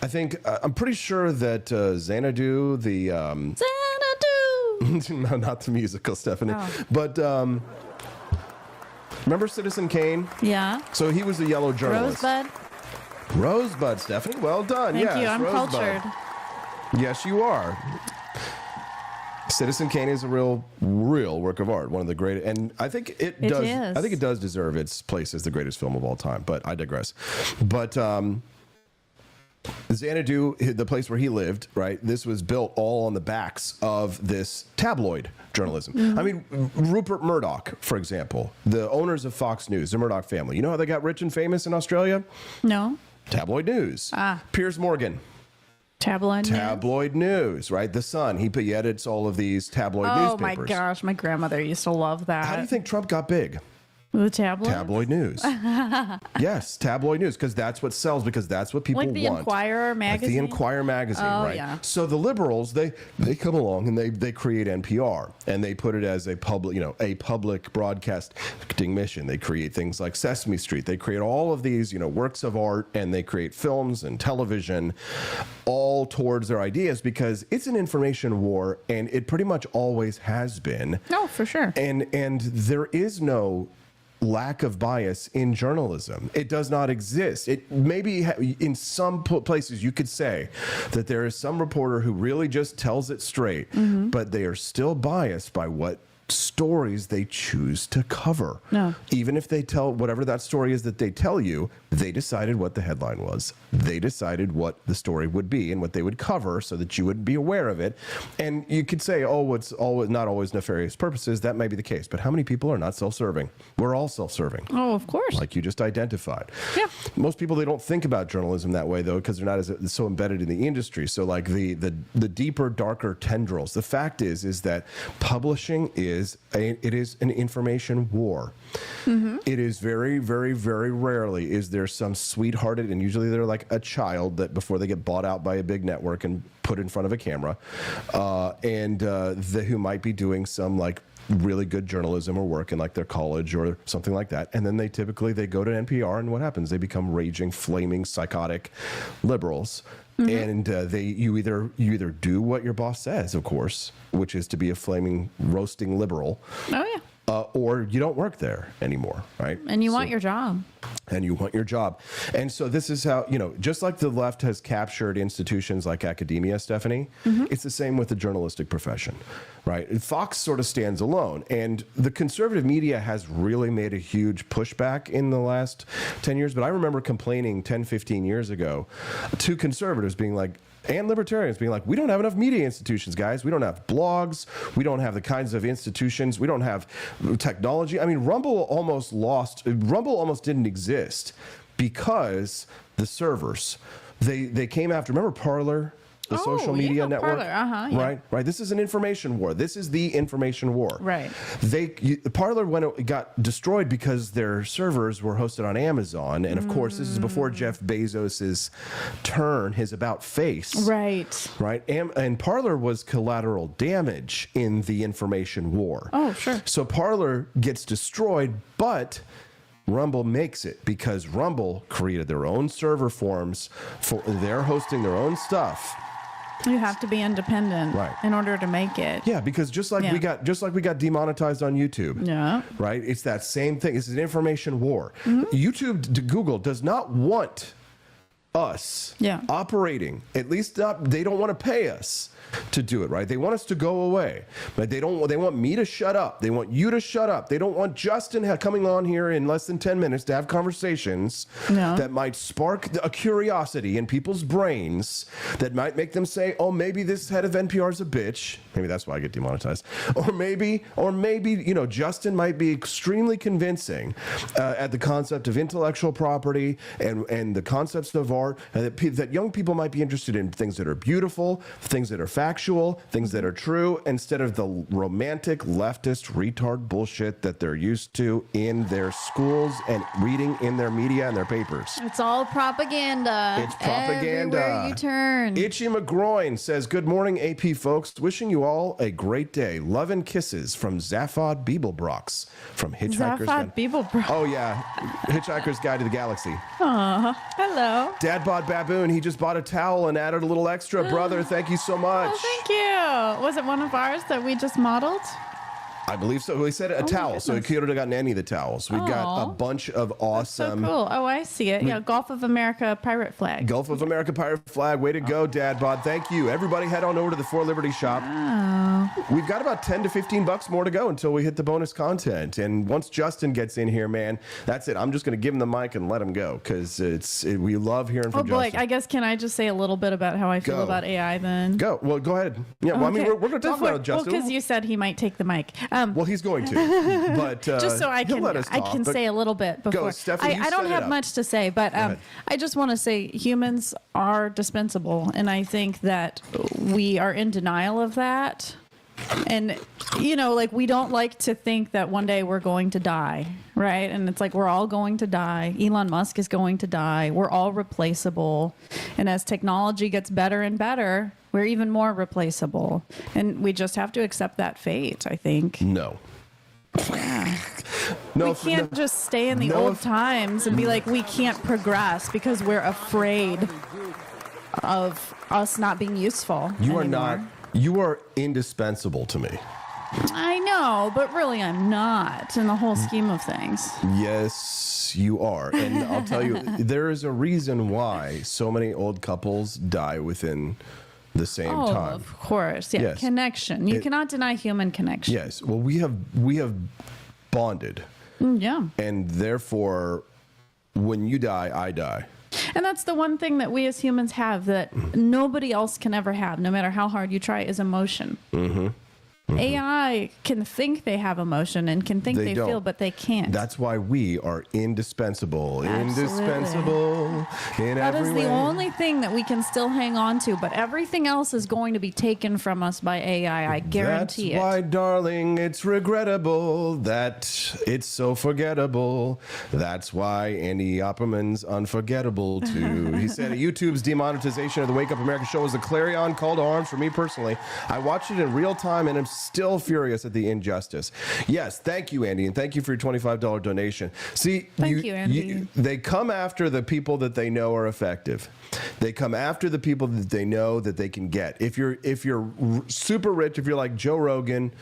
I think, I'm pretty sure that Xanadu, not the musical, Stephanie, but Remember Citizen Kane? Yeah. So he was a yellow journalist. Rosebud, Stephanie. Well done. Thank yes, you. I'm Rosebud. cultured. Yes, you are. Citizen Kane is a real work of art. One of the great, and I think it does. Is. I think it does deserve its place as the greatest film of all time. But I digress. But Xanadu, the place where he lived, right? This was built all on the backs of this tabloid journalism. Mm-hmm. I mean, Rupert Murdoch, for example, the owners of Fox News, the Murdoch family. You know how they got rich and famous in Australia? No. Tabloid news. Piers Morgan. Tabloid news, right? The Sun. He edits all of these tabloid newspapers. Oh my gosh, my grandmother used to love that. How do you think Trump got big? The tabloid? Tabloid news. Yes, tabloid news, because that's what sells, because that's what people want. Like the Inquirer magazine? Like the Inquirer magazine, right? Yeah. So the liberals, they come along and they create NPR, and they put it as a public broadcasting mission. They create things like Sesame Street. They create all of these, works of art, and they create films and television, all towards their ideas, because it's an information war, and it pretty much always has been. No, for sure. And there is no lack of bias in journalism. It does not exist. It maybe in some places you could say that there is some reporter who really just tells it straight, but they are still biased by what stories they choose to cover. No. Even if they tell whatever that story is that they tell you, they decided what the headline was. They decided what the story would be and what they would cover so that you would be aware of it. And you could say, oh, it's not always nefarious purposes. That may be the case. But how many people are not self-serving? We're all self-serving. Oh, of course. Like you just identified. Yeah. Most people, they don't think about journalism that way, though, because they're not so embedded in the industry. So like the deeper, darker tendrils. The fact is that publishing is an information war. It is very, very, very rarely is there some sweethearted, and usually they're like a child that before they get bought out by a big network and put in front of a camera, who might be doing some like really good journalism or work in like their college or something like that, and then they go to NPR, and what happens? They become raging, flaming, psychotic liberals. And you either do what your boss says, of course, which is to be a flaming, roasting liberal. Oh yeah. Or you don't work there anymore, right? And you want your job. And you want your job. And so this is how, just like the left has captured institutions like academia, Stephanie, it's the same with the journalistic profession, right? Fox sort of stands alone. And the conservative media has really made a huge pushback in the last 10 years. But I remember complaining 10, 15 years ago to conservatives being like, and libertarians being like, we don't have enough media institutions, guys. We don't have blogs. We don't have the kinds of institutions. We don't have technology. I mean, Rumble almost didn't exist because the servers, they came after, remember Parler? The social media network, Parler, right. This is an information war. This is the information war. Right. Parler when it got destroyed because their servers were hosted on Amazon, and of course this is before Jeff Bezos's turn, his about face. Right. Right. And Parler was collateral damage in the information war. Oh, sure. So Parler gets destroyed, but Rumble makes it because Rumble created their own server forms they're hosting their own stuff. You have to be independent in order to make it. Yeah, because just like we got demonetized on YouTube. Yeah. Right? It's that same thing. It's an information war. YouTube, Google does not want us operating. At least they don't want to pay us to do it, right? They want us to go away, but they want me to shut up. They want you to shut up. They don't want Justin coming on here in less than 10 minutes to have conversations that might spark a curiosity in people's brains that might make them say, oh, maybe this head of NPR is a bitch. Maybe that's why I get demonetized. Or maybe, Justin might be extremely convincing at the concept of intellectual property and the concepts of art, and that young people might be interested in things that are beautiful, things that are factual, things that are true, instead of the romantic leftist retard bullshit that they're used to in their schools and reading in their media and their papers. It's all propaganda. It's propaganda. Everywhere you turn. Itchy McGroin says, good morning, AP folks. Wishing you all a great day. Love and kisses from Zaphod Beeblebrox from Hitchhiker's Zaphod Beeblebrox. Oh, yeah. Hitchhiker's Guide to the Galaxy. Aw, hello. Dad bought Baboon. He just bought a towel and added a little extra. Brother, thank you so much. Oh, thank you. Was it one of ours that we just modeled? I believe so. He said a towel, so he could have gotten any of the towels. We've got a bunch of awesome. So cool. Oh, I see it. Yeah, Gulf of America pirate flag. Gulf of America pirate flag. Way to go, Dad Bod. Thank you. Everybody head on over to the For Liberty shop. Oh. We've got about 10 to 15 bucks more to go until we hit the bonus content. And once Justin gets in here, man, that's it. I'm just going to give him the mic and let him go because we love hearing from Justin. Oh, boy. I guess, can I just say a little bit about how I feel about AI then? Go. Well, go ahead. Yeah, well, I mean, we're going to talk about it, Justin. Well, because you said he might take the mic. Well, he's going to. But just so I can say a little bit before. Go, Stephanie, I don't have much to say, but I just want to say humans are dispensable. And I think that we are in denial of that. And, you know, like, we don't like to think that one day we're going to die, right? And it's like, we're all going to die. Elon Musk is going to die. We're all replaceable. And as technology gets better and better, we're even more replaceable. And we just have to accept that fate, I think. No. Yeah. We can't just stay in the old times and be like, we can't progress because we're afraid of us not being useful. You are not. You are indispensable to me. I know, but really I'm not in the whole scheme of things. Yes, you are. And I'll tell you, there is a reason why so many old couples die within the same time. Of course. Yeah. Yes. Connection. You cannot deny human connection. Yes. Well, we have bonded. Yeah. And therefore, when you die, I die. And that's the one thing that we as humans have that nobody else can ever have, no matter how hard you try, is emotion. Mm-hmm. Mm-hmm. AI can think they have emotion and can think they feel, but they can't. That's why we are indispensable. Absolutely. Indispensable in that every is way. the only thing that we can still hang on to, but everything else is going to be taken from us by AI. I guarantee That's why, darling, it's regrettable that it's so forgettable. That's why Andy Opperman's unforgettable too. He said YouTube's demonetization of the Wake Up America show was a clarion call to arms for me personally. I watched it in real time and I'm still furious at the injustice. Yes, thank you, Andy, and thank you for your $25 donation. See, thank you, Andy. They come after the people that they know are effective. They come after the people that they know that they can get. If you're super rich, if you're like Joe Rogan,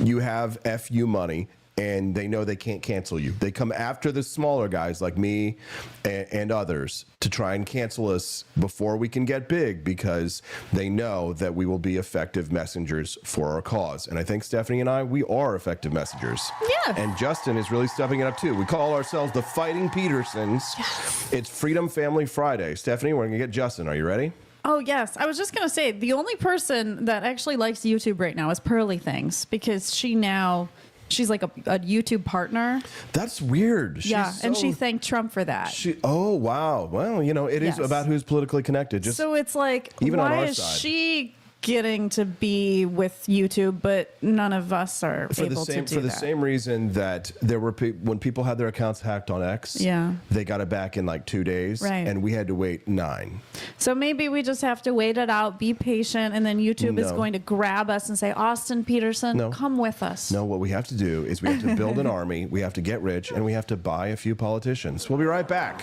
you have FU money. And they know they can't cancel you. They come after the smaller guys like me and others to try and cancel us before we can get big because they know that we will be effective messengers for our cause. And I think Stephanie and I, we are effective messengers. Yeah. And Justin is really stepping it up too. We call ourselves the Fighting Petersens. Yes. It's Freedom Family Friday. Stephanie, we're going to get Justin. Are you ready? Oh, yes. I was just going to say, the only person that actually likes YouTube right now is Pearly Things because she's like a YouTube partner. That's weird. And she thanked Trump for that. Oh, wow. Well, you know, it is about who's politically connected. So it's like, even why on our is side. She getting to be with YouTube, but none of us are able to do that? For the same reason that there were when people had their accounts hacked on X, they got it back in like 2 days, and we had to wait 9. So maybe we just have to wait it out, be patient, and then YouTube is going to grab us and say, Austin Petersen, come with us. No, what we have to do is we have to build an army, we have to get rich, and we have to buy a few politicians. We'll be right back.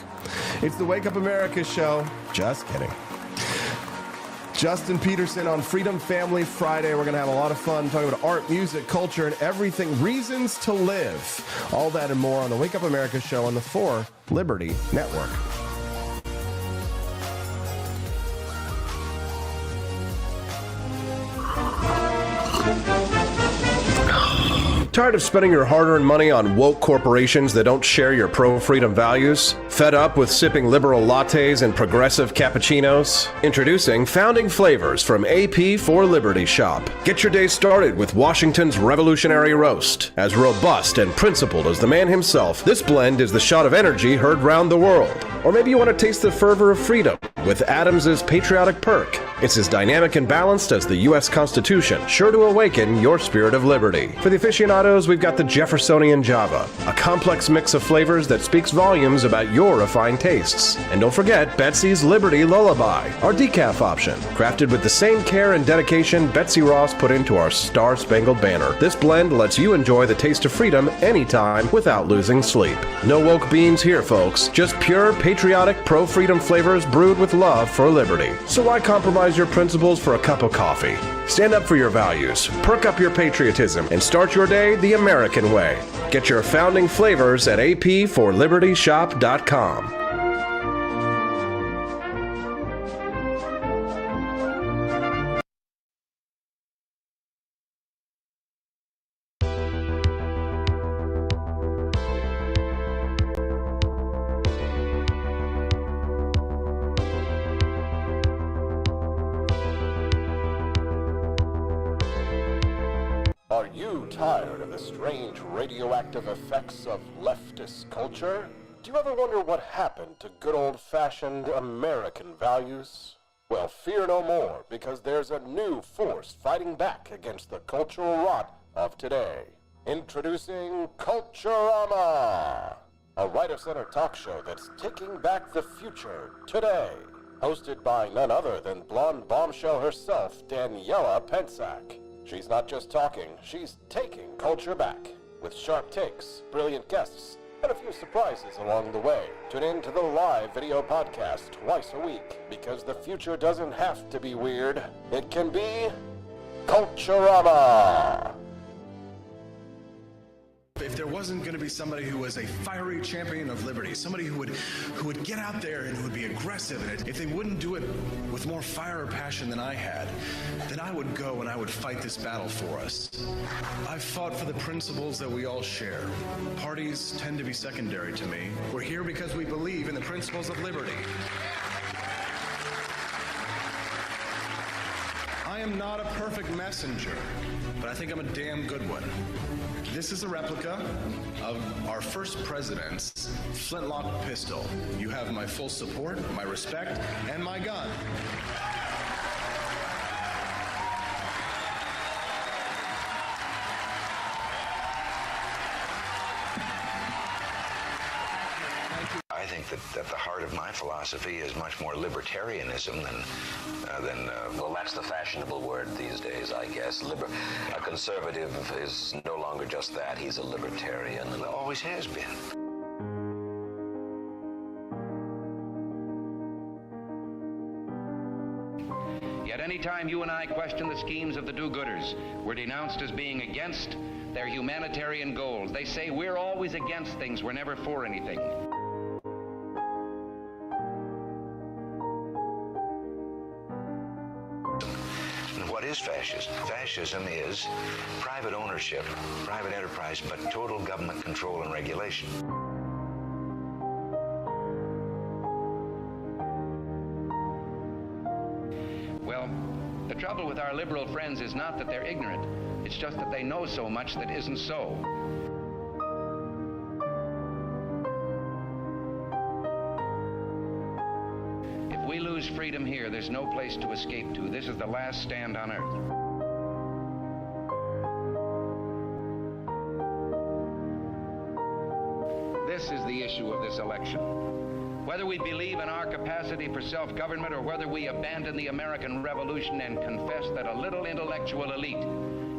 It's the Wake Up America show. Just kidding. Justin Petersen on Freedom Family Friday. We're going to have a lot of fun talking about art, music, culture, and everything. Reasons to live. All that and more on the Wake Up America show on the 4 Liberty Network. Tired of spending your hard-earned money on woke corporations that don't share your pro-freedom values? Fed up with sipping liberal lattes and progressive cappuccinos? Introducing Founding Flavors from AP for Liberty Shop. Get your day started with Washington's Revolutionary Roast. As robust and principled as the man himself, this blend is the shot of energy heard round the world. Or maybe you want to taste the fervor of freedom with Adams's Patriotic Perk. It's as dynamic and balanced as the U.S. Constitution, sure to awaken your spirit of liberty. For the aficionados, we've got the Jeffersonian Java, a complex mix of flavors that speaks volumes about your refined tastes. And don't forget Betsy's Liberty Lullaby, our decaf option, crafted with the same care and dedication Betsy Ross put into our Star-Spangled Banner. This blend lets you enjoy the taste of freedom anytime without losing sleep. No woke beans here, folks. Just pure, patriotic, pro-freedom flavors brewed with love for liberty. So why compromise your principles for a cup of coffee? Stand up for your values, perk up your patriotism, and start your day the American way. Get your founding flavors at apforlibertyshop.com. Are you tired of the strange radioactive effects of leftist culture? Do you ever wonder what happened to good old-fashioned American values? Well, fear no more, because there's a new force fighting back against the cultural rot of today. Introducing Culturama, a right-of-center talk show that's taking back the future today. Hosted by none other than blonde bombshell herself, Daniela Pensack. She's not just talking, she's taking culture back. With sharp takes, brilliant guests, and a few surprises along the way. Tune in to the live video podcast twice a week, because the future doesn't have to be weird. It can be Culturama. If there wasn't going to be somebody who was a fiery champion of liberty, somebody who would get out there and who would be aggressive, and if they wouldn't do it with more fire or passion than I had, then I would go and I would fight this battle for us. I've fought for the principles that we all share. Parties tend to be secondary to me. We're here because we believe in the principles of liberty. I am not a perfect messenger, but I think I'm a damn good one. This is a replica of our first president's flintlock pistol. You have my full support, my respect, and my gun. I think that at the heart of my philosophy is much more libertarianism than well, that's the fashionable word these days, I guess. A conservative is no longer just that. He's a libertarian and always has been. Yet any time you and I question the schemes of the do-gooders, we're denounced as being against their humanitarian goals. They say we're always against things, we're never for anything. What is fascism? Fascism is private ownership, private enterprise, but total government control and regulation. Well, the trouble with our liberal friends is not that they're ignorant. It's just that they know so much that isn't so. If we lose freedom here, there's no place to escape to. This is the last stand on earth. This is the issue of this election. Whether we believe in our capacity for self-government or whether we abandon the American Revolution and confess that a little intellectual elite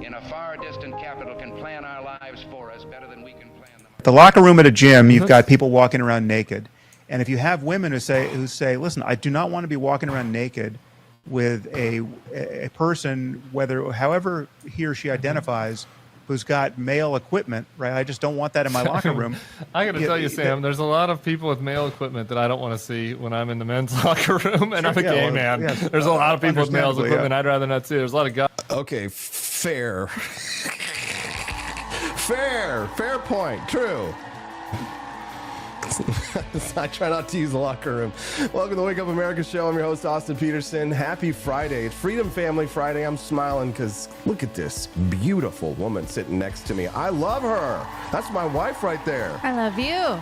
in a far distant capital can plan our lives for us better than we can plan them. The locker room at a gym, you've got people walking around naked. And if you have women who say, listen, I do not want to be walking around naked with a person, however he or she identifies, who's got male equipment, right? I just don't want that in my locker room. I got to tell you, Sam, there's a lot of people with male equipment that I don't want to see when I'm in the men's locker room, and I'm a gay man. Yeah, there's a lot of people with male equipment I'd rather not see. There's a lot of guys. Okay, fair. Fair point. True. I try not to use the locker room. Welcome to the Wake Up America show. I'm your host, Austin Petersen. Happy Friday. It's Freedom Family Friday. I'm smiling because look at this beautiful woman sitting next to me. I love her. That's my wife right there. I love you.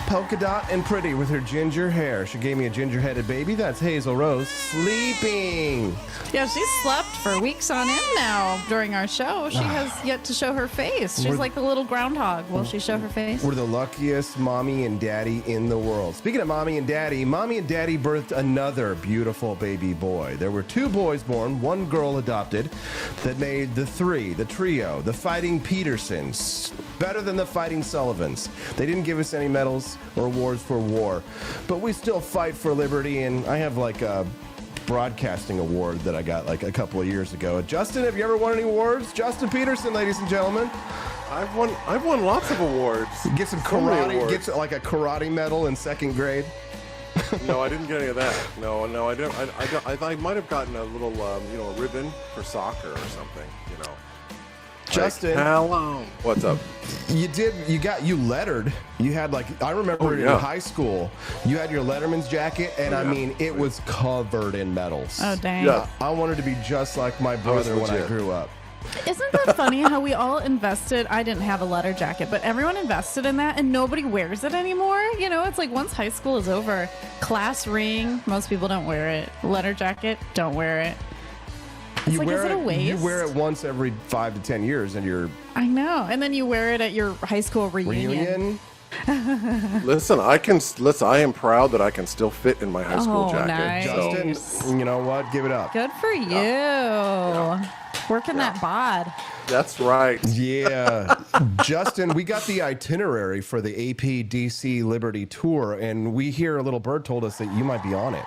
Polka dot and pretty with her ginger hair. She gave me a ginger-headed baby. That's Hazel Rose sleeping. Yeah, she's slept for weeks on end now during our show. She has yet to show her face. She's like the little groundhog. Will she show her face? We're the luckiest mommy and daddy in the world. Speaking of mommy and daddy birthed another beautiful baby boy. There were 2 boys born, 1 girl adopted, that made the trio, the Fighting Petersens. better than the Fighting Sullivans. They didn't give us any medals or awards for war, but we still fight for liberty, and I have like a broadcasting award that I got like a couple of years ago. Justin, have you ever won any awards? Justin Petersen, ladies and gentlemen. I've won lots of awards. Get some karate, get like a karate medal in 2nd grade. No, I didn't get any of that. No, I don't. I might have gotten a little, a ribbon for soccer or something. Justin, hello. What's up? You lettered. You had I remember in high school, you had your Letterman's jacket, and I mean, it was covered in medals. Oh, dang. Yeah. I wanted to be just like my brother when I grew up. Isn't that funny how we all invested? I didn't have a letter jacket, but everyone invested in that and nobody wears it anymore. It's like once high school is over, class ring, most people don't wear it. Letter jacket, don't wear it. It's is it a waste? You wear it once every 5 to 10 years and you're... I know. And then you wear it at your high school reunion. Listen, I am proud that I can still fit in my high school jacket. Nice. Justin, you know what? Give it up. Good for you. Yeah. Working that bod. That's right. Yeah. Justin, we got the itinerary for the AP DC Liberty Tour, and we hear a little bird told us that you might be on it.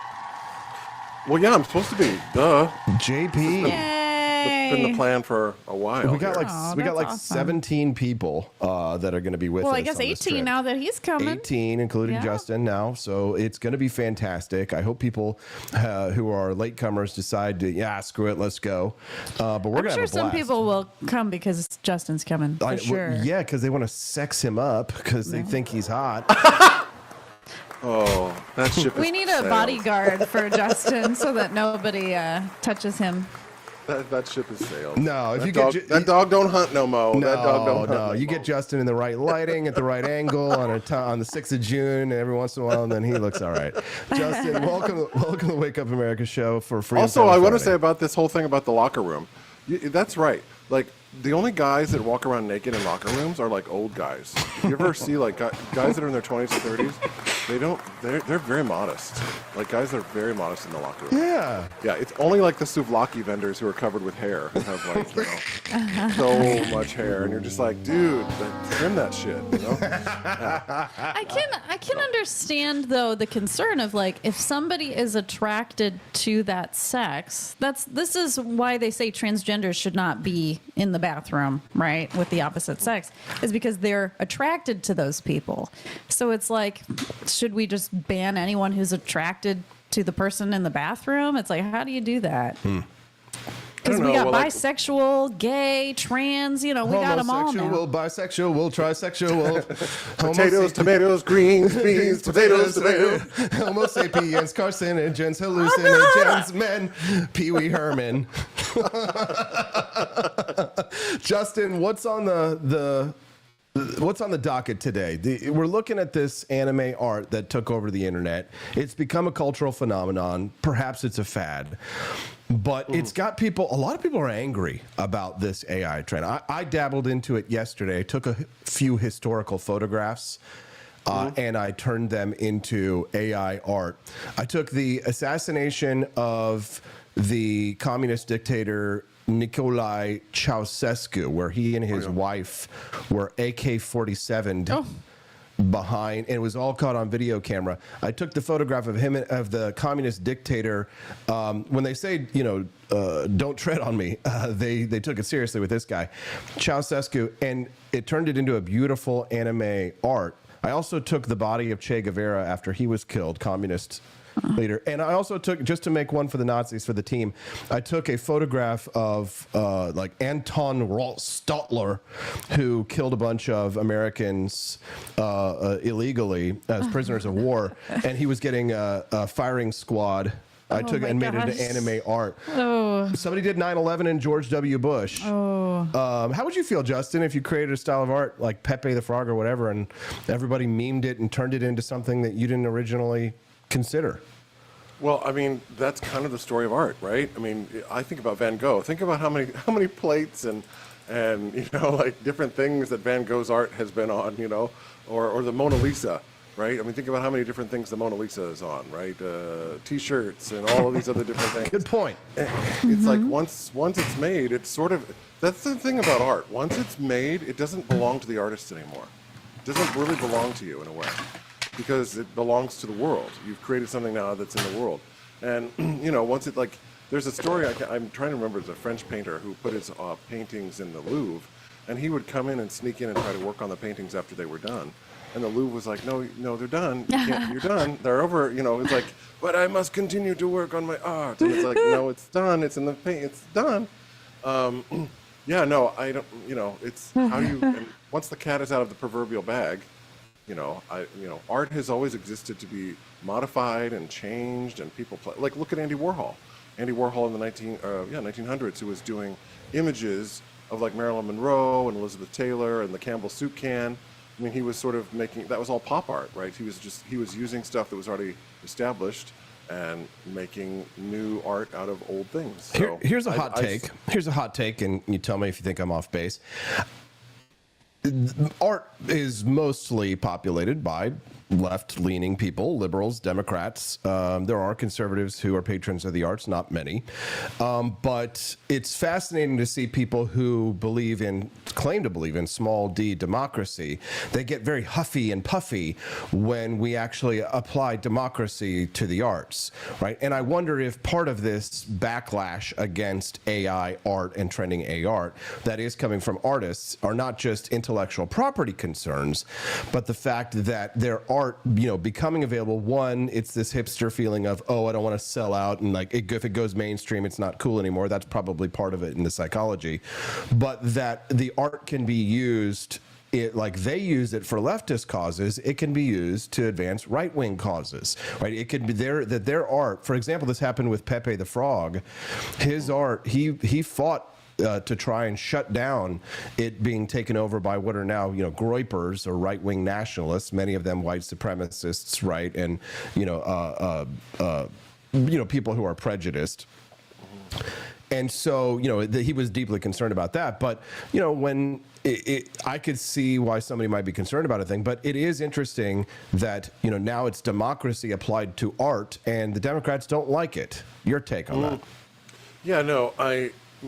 Well, yeah, I'm supposed to be. Duh. JP. It's been the plan for a while. We got awesome. 17 people that are going to be with us. Well, I guess 18 now that he's coming. 18, including Justin now. So it's going to be fantastic. I hope people who are latecomers decide to, screw it, let's go. But we're going to have a blast. Some people will come because Justin's coming, for sure. Yeah, because they want to sex him up because they think he's hot. Oh, that ship is We need a bodyguard for Justin so that nobody touches him. That ship has sailed. No, if that dog don't hunt no more. No, that dog don't hunt no you get Justin in the right lighting at the right angle on the 6th of June, and every once in a while, and then he looks all right. Justin, welcome to the Wake Up America show for free. Also, I want to say about this whole thing about the locker room. That's right. Like, the only guys that walk around naked in locker rooms are like old guys. You ever see like guys that are in their 20s and 30s? They're very modest. Like guys that are very modest in the locker room. Yeah. Yeah. It's only like the souvlaki vendors who are covered with hair who have like so much hair, and you're just like, dude, trim that shit. Yeah. I can understand though the concern of like if somebody is attracted to that sex. This is why they say transgenders should not be in the bathroom, right, with the opposite sex, is because they're attracted to those people. So it's like, should we just ban anyone who's attracted to the person in the bathroom? It's like, how do you do that? Because we got bisexual, gay, trans, we got them all now. Bisexual, trisexual, potatoes, tomatoes, greens, beans, potatoes, tomatoes, Homo sapiens, carcinogens, hallucinogens, men, Pee Wee Herman. Justin, what's on the docket today? We're looking at this anime art that took over the internet. It's become a cultural phenomenon. Perhaps it's a fad. But it's got a lot of people are angry about this AI trend. I dabbled into it yesterday. I took a few historical photographs and I turned them into AI art. I took the assassination of the communist dictator Nicolae Ceausescu, where he and his wife were AK-47'd behind, and it was all caught on video camera. I took the photograph of him, of the communist dictator. When they say, don't tread on me, they took it seriously with this guy, Ceausescu, and it turned it into a beautiful anime art. I also took the body of Che Guevara after he was killed, communist leader. And I also took, just to make one for the Nazis for the team, I took a photograph of Anton Stotler, who killed a bunch of Americans illegally as prisoners of war, and he was getting a firing squad. I took it and made it into anime art. Somebody did 9/11 and George W. Bush. How would you feel, Justin, if you created a style of art like Pepe the Frog or whatever, and everybody memed it and turned it into something that you didn't originally consider? Well, I mean, that's kind of the story of art, right? I mean, I think about Van Gogh. Think about how many plates and like different things that Van Gogh's art has been on, or the Mona Lisa, right? I mean, think about how many different things the Mona Lisa is on, right? T-shirts and all of these other different things. Good point. It's like once it's made, it's sort of, That's the thing about art. Once it's made, it doesn't belong to the artist anymore. It doesn't really belong to you in a way, because it belongs to the world. You've created something now that's in the world. And, you know, once it, like, there's a story, I'm trying to remember, there's a French painter who put his paintings in the Louvre, and he would come in and sneak in and try to work on the paintings after they were done. And the Louvre was like, no, they're done. You're done. They're over. You know, it's like, but I must continue to work on my art. And it's like, no, it's done. It's in the paint. It's done. Yeah, no, I don't. You know, it's how you. And once the cat is out of the proverbial bag, you know, art has always existed to be modified and changed, and people play. Like, look at Andy Warhol. Andy Warhol in the 1900s, who was doing images of like Marilyn Monroe and Elizabeth Taylor and the Campbell soup can. I mean, he was sort of making, that was all pop art, right? He was using stuff that was already established and making new art out of old things. So here's a hot take. Here's a hot take, and you tell me if you think I'm off base. Art is mostly populated by left-leaning people, liberals, Democrats. There are conservatives who are patrons of the arts, not many. But it's fascinating to see people who claim to believe in small d democracy. They get very huffy and puffy when we actually apply democracy to the arts, right? And I wonder if part of this backlash against AI art and trending AI art that is coming from artists are not just intellectual property concerns, but the fact that there are becoming available. One, it's this hipster feeling of, oh, I don't want to sell out, and like if it goes mainstream, it's not cool anymore. That's probably part of it in the psychology. But that the art can be used, like they use it for leftist causes, it can be used to advance right-wing causes, right? It could be their art. For example, this happened with Pepe the Frog. His art, he fought to try and shut down it being taken over by what are now, groypers or right-wing nationalists, many of them white supremacists, right, and people who are prejudiced. And so, he was deeply concerned about that. But, when I could see why somebody might be concerned about a thing, but it is interesting that, now it's democracy applied to art, and the Democrats don't like it. Your take on that? Yeah, no,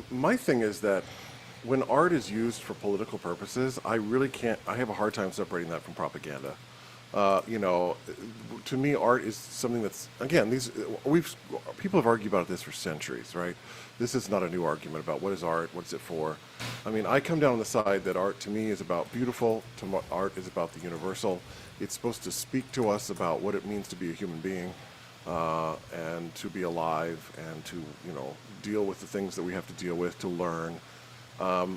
my thing is that when art is used for political purposes, I have a hard time separating that from propaganda. To me, art is something that's, again, people have argued about this for centuries, right? This is not a new argument about what is art, what's it for. I mean, I come down on the side that art to me is about beautiful, art is about the universal. It's supposed to speak to us about what it means to be a human being. And to be alive and to, deal with the things that we have to deal with, to learn.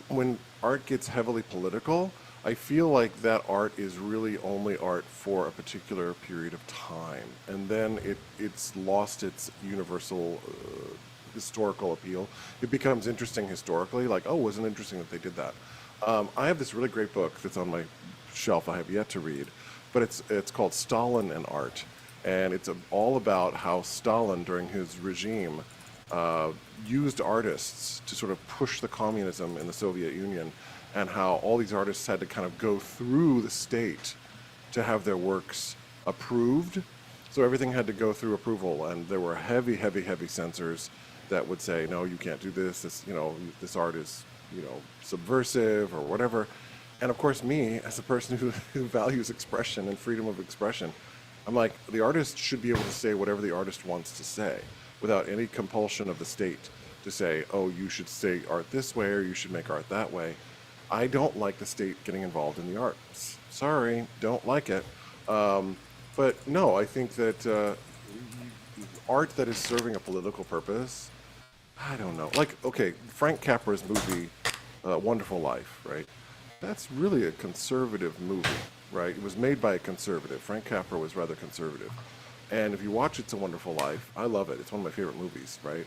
When art gets heavily political, I feel like that art is really only art for a particular period of time. And then it's lost its universal historical appeal. It becomes interesting historically, like, oh, wasn't it interesting that they did that? I have this really great book that's on my shelf I have yet to read, but it's called Stalin and Art. And it's all about how Stalin, during his regime, used artists to sort of push the communism in the Soviet Union, and how all these artists had to kind of go through the state to have their works approved. So everything had to go through approval, and there were heavy, heavy, heavy censors that would say, no, you can't do this. This art is, subversive or whatever. And of course, me, as a person who values expression and freedom of expression, I'm like, the artist should be able to say whatever the artist wants to say without any compulsion of the state to say, oh, you should say art this way or you should make art that way. I don't like the state getting involved in the arts. Sorry, don't like it. But no, I think that art that is serving a political purpose, I don't know. Like, okay, Frank Capra's movie, Wonderful Life, right? That's really a conservative movie. Right, it was made by a conservative. Frank Capra was rather conservative, and if you watch It's a Wonderful Life, I love it. It's one of my favorite movies, right?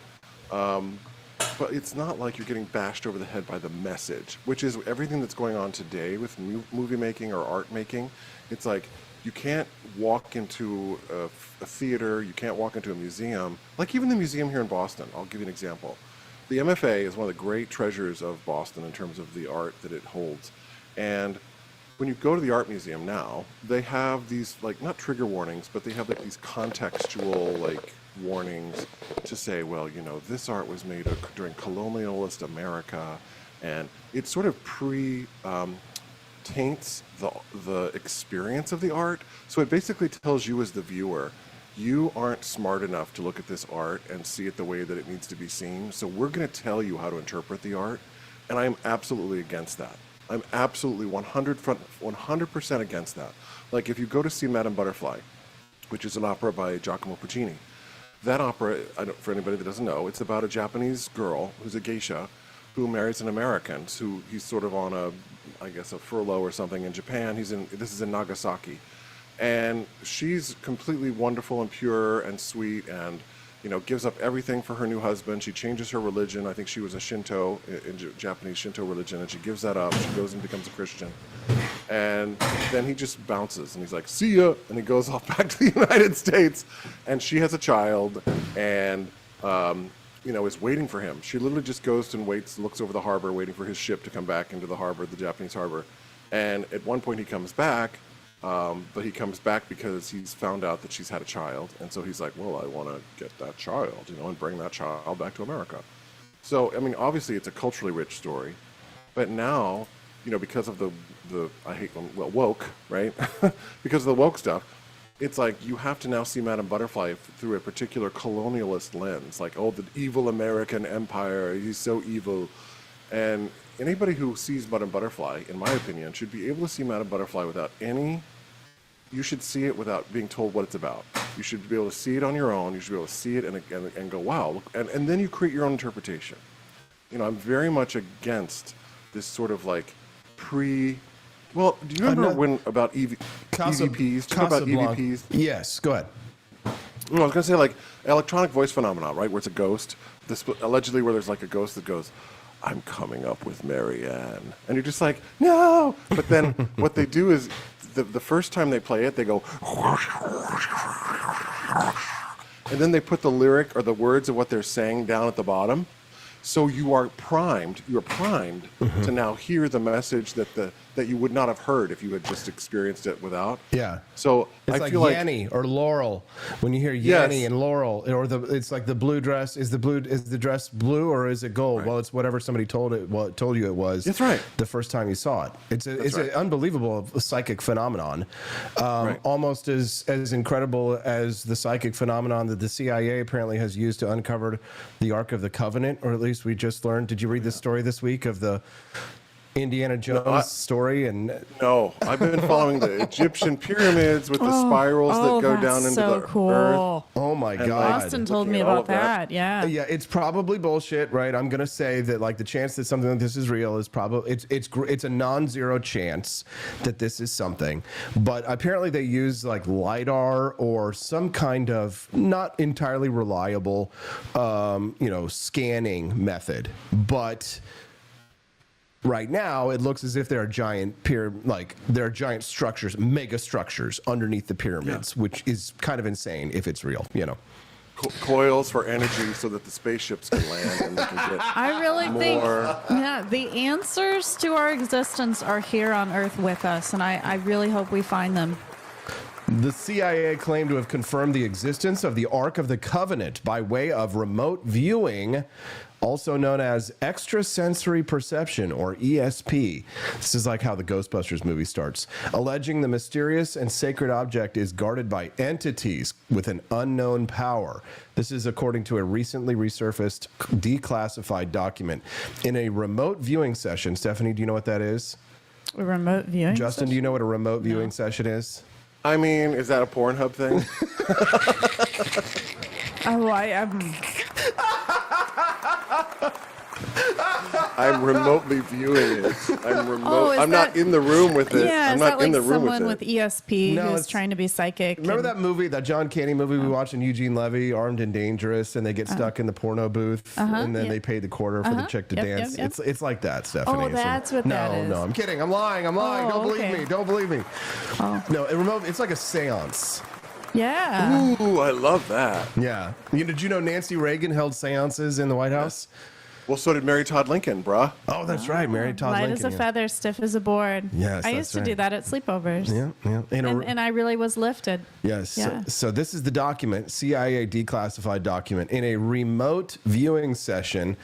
But it's not like you're getting bashed over the head by the message, which is everything that's going on today with movie making or art making. It's like you can't walk into a theater, you can't walk into a museum, like even the museum here in Boston. I'll give you an example. The MFA is one of the great treasures of Boston in terms of the art that it holds, and when you go to the art museum now, they have these, like, not trigger warnings, but they have like these contextual, like, warnings to say, well, this art was made during colonialist America, and it sort of taints the experience of the art. So it basically tells you as the viewer, you aren't smart enough to look at this art and see it the way that it needs to be seen. So we're going to tell you how to interpret the art, and I'm absolutely against that. I'm absolutely 100% against that. Like if you go to see Madame Butterfly, which is an opera by Giacomo Puccini, that opera, for anybody that doesn't know, it's about a Japanese girl who's a geisha who marries an American. Who he's sort of on a furlough or something in Japan. This is in Nagasaki, and she's completely wonderful and pure and sweet, and gives up everything for her new husband. She changes her religion. I think she was a Shinto, in Japanese Shinto religion, and she gives that up. She goes and becomes a Christian. And then he just bounces, and he's like, see ya, and he goes off back to the United States. And she has a child, and, is waiting for him. She literally just goes and waits, looks over the harbor, waiting for his ship to come back into the harbor, the Japanese harbor. And at one point he comes back, but he comes back because he's found out that she's had a child. And so he's like, well, I want to get that child, and bring that child back to America. So, I mean, obviously it's a culturally rich story. But now, because of the woke, right? Because of the woke stuff, it's like you have to now see Madame Butterfly through a particular colonialist lens. Like, oh, the evil American empire, he's so evil. And anybody who sees Madame Butterfly, in my opinion, should be able to see Madame Butterfly you should see it without being told what it's about. You should be able to see it on your own. You should be able to see it and go, wow. Look, and then you create your own interpretation. I'm very much against this sort of like well, do you remember about EVPs? Do you know about EVPs? Yes, go ahead. I was going to say like electronic voice phenomenon, right? Where it's a ghost. Allegedly where there's like a ghost that goes, I'm coming up with Marianne. And you're just like, no! But then what they do is the first time they play it, they go, and then they put the lyric or the words of what they're saying down at the bottom. So you're primed to now hear the message that you would not have heard if you had just experienced it without. Yeah. So it's I feel like Yanny or Laurel. When you hear Yanny and Laurel, or it's like the blue dress. Is the dress blue or is it gold? Right. Well, it's whatever somebody told you it was. That's right. The first time you saw it. It's an unbelievable psychic phenomenon. Almost as incredible as the psychic phenomenon that the CIA apparently has used to uncover the Ark of the Covenant, or at least we just learned. Did you read the story this week of the Indiana Jones story? And no, I've been following the Egyptian pyramids with the spirals that go down into the earth. Oh my God! Austin told me about that. Yeah, it's probably bullshit, right? I'm gonna say that like the chance that something like this is real is probably it's a non-zero chance that this is something. But apparently they use like LiDAR or some kind of not entirely reliable, scanning method, but. Right now, it looks as if there are giant structures, mega structures underneath the pyramids, which is kind of insane if it's real, Coils for energy so that the spaceships can land and they can get I really think, the answers to our existence are here on Earth with us, and I really hope we find them. The CIA claimed to have confirmed the existence of the Ark of the Covenant by way of remote viewing, also known as extrasensory perception, or ESP. This is like how the Ghostbusters movie starts. Alleging the mysterious and sacred object is guarded by entities with an unknown power. This is according to a recently resurfaced declassified document. In a remote viewing session, Stephanie, do you know what that is? A remote viewing Justin, session? do you know what a remote viewing session is? I mean, is that a Pornhub thing? I'm remotely viewing it. I'm not in the room with it. Yeah, I'm not in the room someone with with ESP who's trying to be psychic? Remember that movie, that John Candy movie we watched in Eugene Levy, Armed and Dangerous, and they get stuck in the porno booth, and then they pay the quarter for the chick to dance. It's like that, Stephanie. Oh, that's what that is. No, I'm kidding. I'm lying. Don't believe me. Oh. No, it's like a seance. Yeah. Ooh, I love that. Yeah. Did you know Nancy Reagan held seances in the White House? Well, so did Mary Todd Lincoln, bruh. Oh, that's right, Mary Todd Light Lincoln. as a feather, stiff as a board. Yes, I that's used to right. do that at sleepovers. Yeah. And I really was lifted. Yes. Yeah. So this is the document, CIA declassified document, in a remote viewing session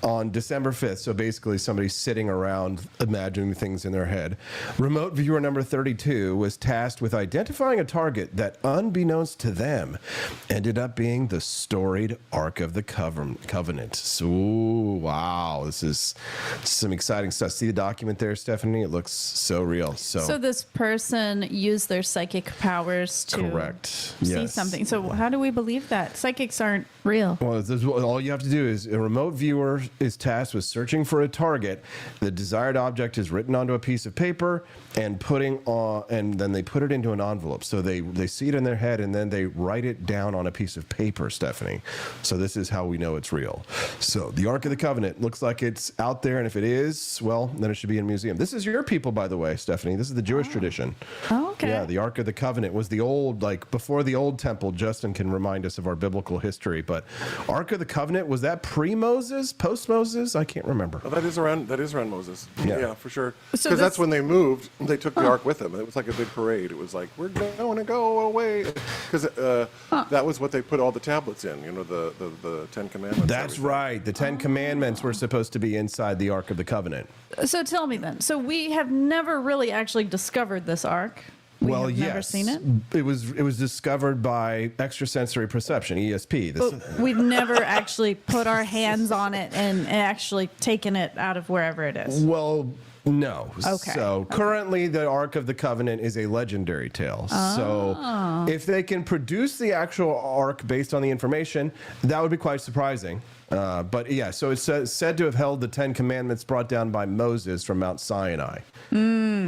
on December 5th. So basically somebody sitting around imagining things in their head. Remote viewer number 32 was tasked with identifying a target that, unbeknownst to them, ended up being the storied Ark of the Covenant. So, wow. This is some exciting stuff. See the document there, Stephanie? It looks so real. So this person used their psychic powers to correct. see Yes. something. So how do we believe that? Psychics aren't real. Well, all you have to do is a remote viewer is tasked with searching for a target. The desired object is written onto a piece of paper and then they put it into an envelope. So they see it in their head and then they write it down on a piece of paper, Stephanie. So this is how we know it's real. So the Ark of the Covenant looks like it's out there, and if it is, well, then it should be in a museum. This is your people, by the way, Stephanie. This is the Jewish tradition. Oh, okay. Yeah, the Ark of the Covenant was the old, like before the old temple. Justin can remind us of our biblical history, but Ark of the Covenant, was that pre-Moses, post-Moses? I can't remember. Oh, that is around Moses. Yeah. Yeah, for sure. So Because that's when they moved. They took the Ark with them. It was like a big parade. It was like, we're going to go away. Because that was what they put all the tablets in, the Ten Commandments. That's right. The Ten Commandments were supposed to be inside the Ark of the Covenant. So tell me then. So we have never really actually discovered this ark. We have never seen it. It was discovered by extrasensory perception, ESP. But we've never actually put our hands on it and actually taken it out of wherever it is. Well, no. Okay. So currently the Ark of the Covenant is a legendary tale. So if they can produce the actual Ark based on the information, that would be quite surprising. But yeah, so it's said to have held the Ten Commandments brought down by Moses from Mount Sinai.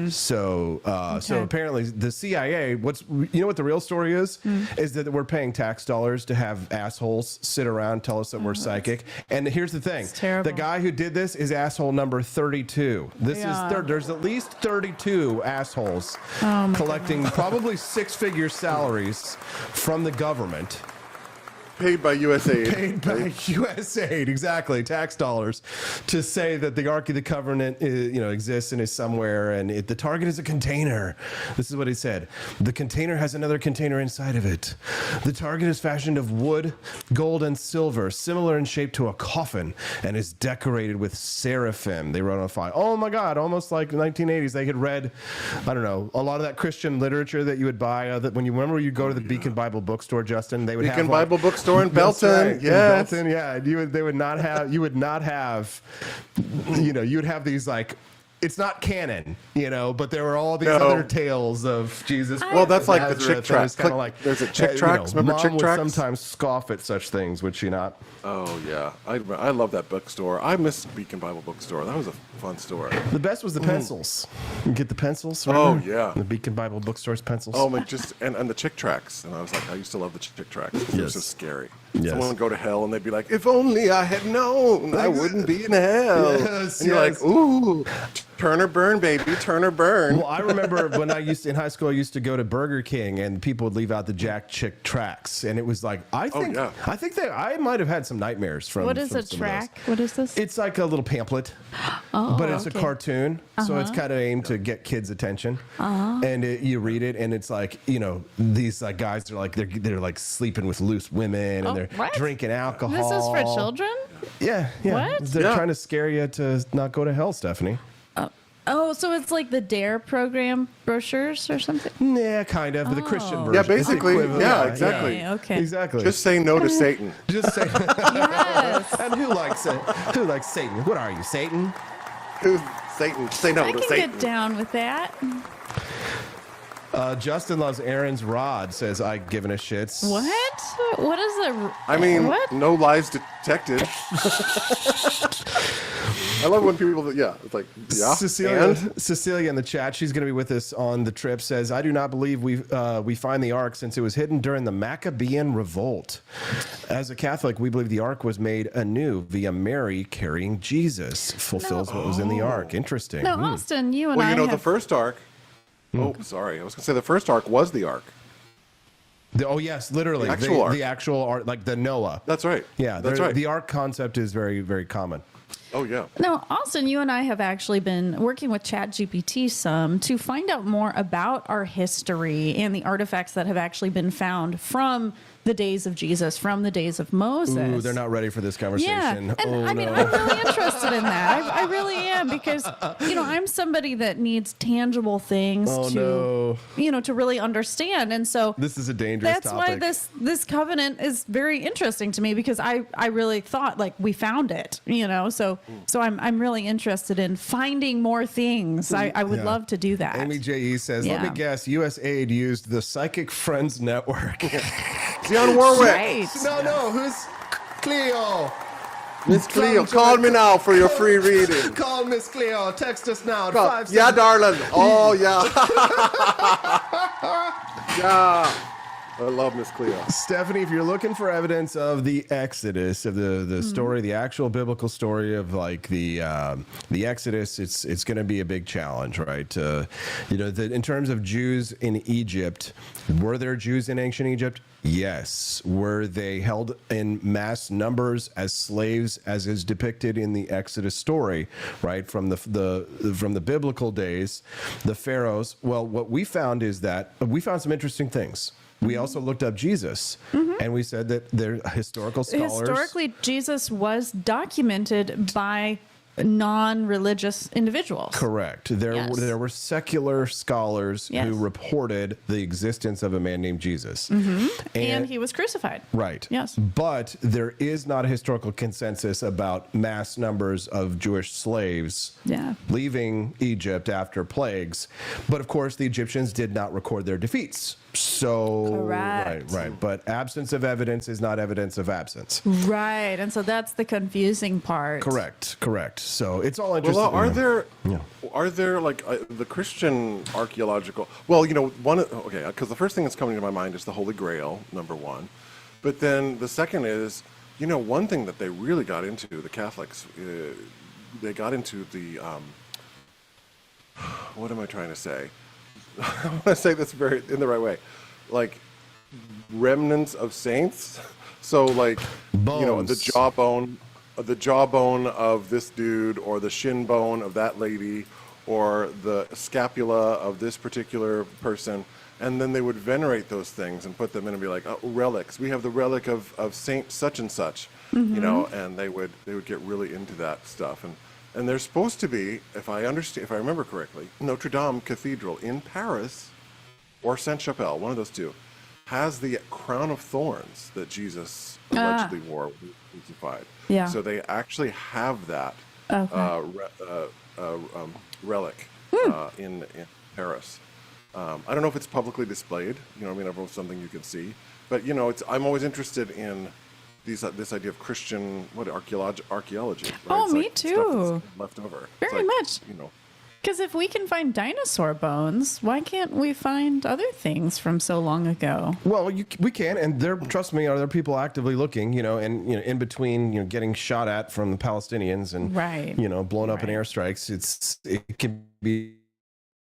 So apparently the CIA, what the real story is that we're paying tax dollars to have assholes sit around tell us that we're psychic. And here's the thing: the guy who did this is asshole number 32. There's at least 32 assholes collecting probably six-figure salaries from the government. Paid by USAID. Paid by USAID, exactly, tax dollars, to say that the Ark of the Covenant exists and is somewhere, and the target is a container. This is what he said. The container has another container inside of it. The target is fashioned of wood, gold, and silver, similar in shape to a coffin, and is decorated with seraphim. They wrote on fire. Oh my God, almost like the 1980s. They had read, I don't know, a lot of that Christian literature that you would buy. That when you go to the Beacon Bible bookstore, Justin, they would have Beacon Bible Bookstore in Belton. Right. Yes. In Belton, yeah. You would have these like, it's not canon, but there were all these other tales of Jesus. Well, that's like the Nazareth, Chick tracks. Kind of like there's a Chick tracks. Remember Mom Chick would tracks? sometimes scoff at such things, would she not? Oh yeah, I love that bookstore. I miss Beacon Bible Bookstore. That was a fun store. The best was the pencils. You get the pencils. Oh remember? yeah, the Beacon Bible Bookstore's pencils. Oh, and the Chick tracks. And I used to love the Chick tracks. It was so scary. Yes. Someone would go to hell and they'd be like, if only I had known, I wouldn't be in hell. Yes, and you're like, ooh, turn or burn, baby, turn or burn. Well, I remember when in high school, I used to go to Burger King and people would leave out the Jack Chick tracks, and it was like, I think that I might have had some nightmares from. What is a track? What is this? It's like a little pamphlet, but it's a cartoon, so it's kind of aimed to get kids' attention. And you read it, and it's like these guys are like they're like sleeping with loose women, and they're drinking alcohol. This is for children? Yeah. What? They're trying to scare you to not go to hell, Stephanie. Oh, so it's like the DARE program brochures or something? Yeah, kind of, but the Christian version. Yeah, basically. Yeah, exactly. Yeah. Okay. Exactly. Just say no to Satan. Just say. Yes. And who likes Satan? What are you, Satan? Who's Satan? Say no I to can Satan. get down with that. Justin loves Aaron's rod. Says I given a shits. What? What is the? I mean, what? no lies detected. I love when people, it's like, Cecilia in the chat, she's going to be with us on the trip, says, I do not believe we find the Ark since it was hidden during the Maccabean Revolt. As a Catholic, we believe the Ark was made anew via Mary carrying Jesus. Fulfills what was in the Ark. Interesting. No, Austin, you and I the first Ark. Oh, sorry. I was going to say the first Ark was the Ark. Oh, yes, literally. The actual Ark. The actual Ark, like the Noah. That's right. Yeah, that's right. The Ark concept is very, very common. Oh, yeah. Now, Austin, you and I have actually been working with ChatGPT some to find out more about our history and the artifacts that have actually been found from the days of Jesus, from the days of Moses. Ooh, they're not ready for this conversation. Yeah, and oh, I mean, no. I'm really interested in that. I really am, because, you know, I'm somebody that needs tangible things you know, to really understand. And so this is a dangerous that's topic. why this covenant is very interesting to me, because I really thought, like, we found it, you know, so I'm really interested in finding more things. I would love to do that. Amy J.E. says, let me guess, USAID used the Psychic Friends Network. Dionne Warwick. Right. No, who's Cleo? Miss Cleo, call me now for your free reading. Call Miss Cleo. Text us now at Call. 5 Yeah, darling. Oh, yeah. Yeah. I love Miss Cleo. Stephanie, if you're looking for evidence of the Exodus, of the story, the actual biblical story of like the Exodus, it's going to be a big challenge, right? You know, in terms of Jews in Egypt, were there Jews in ancient Egypt? Yes. Were they held in mass numbers as slaves, as is depicted in the Exodus story, right? From the biblical days, the pharaohs. Well, what we found is that we found some interesting things. We also looked up Jesus, and we said that there historical scholars. Historically, Jesus was documented by non-religious individuals. Correct. There were secular scholars who reported the existence of a man named Jesus. And he was crucified. Right. Yes. But there is not a historical consensus about mass numbers of Jewish slaves leaving Egypt after plagues. But of course, the Egyptians did not record their defeats. So, correct. Right. But absence of evidence is not evidence of absence. Right. And so that's the confusing part. Correct. So it's all interesting. Well, are there like the Christian archaeological? Well, you know, because the first thing that's coming to my mind is the Holy Grail, number one. But then the second is, you know, one thing that they really got into, the Catholics, they got into the, what am I trying to say? I want to say this in the right way, like remnants of saints. So like, bones. You know, the jawbone of this dude, or the shin bone of that lady, or the scapula of this particular person, and then they would venerate those things and put them in and be like, oh, relics. We have the relic of Saint such and such, you know, and they would get really into that stuff. And there's supposed to be, if I remember correctly, Notre Dame Cathedral in Paris or Saint-Chapelle, one of those two, has the crown of thorns that Jesus allegedly wore when he was crucified. Yeah. So they actually have that relic in Paris. I don't know if it's publicly displayed. You know, I mean, it's something you can see. But you know, I'm always interested in this idea of Christian archaeology. Right? Oh, it's me like too. Stuff left over. Very much. You know. Because if we can find dinosaur bones, why can't we find other things from so long ago? Well, we can, and trust me, there are people actively looking, you know, and you know, in between, you know, getting shot at from the Palestinians and you know, blown up in airstrikes, it can be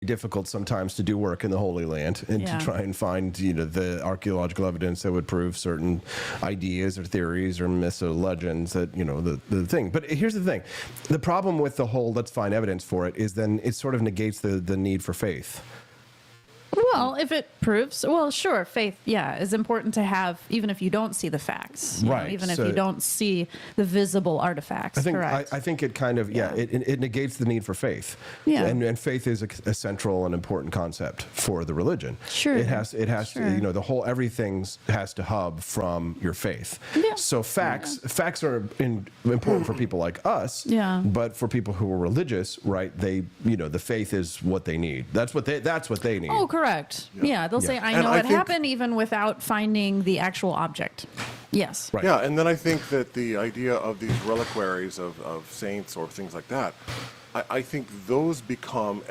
difficult sometimes to do work in the Holy Land and to try and find, you know, the archaeological evidence that would prove certain ideas or theories or myths or legends that, you know, the thing. But here's the thing. The problem with the whole let's find evidence for it is then it sort of negates the need for faith. Well, if it proves, well, sure, faith, is important to have, even if you don't see the facts, you know, even if you don't see the visible artifacts. I think it kind of, it negates the need for faith. Yeah. And faith is a central and important concept for the religion. Sure. It has to, you know, everything has to hub from your faith. Yeah. So facts are important for people like us. Yeah. But for people who are religious, right, they, you know, the faith is what they need. That's what they need. Oh, correct. Yeah, they'll say, I know it happened even without finding the actual object. Yes. Right. Yeah, and then I think that the idea of these reliquaries of saints or things like that, I think those become,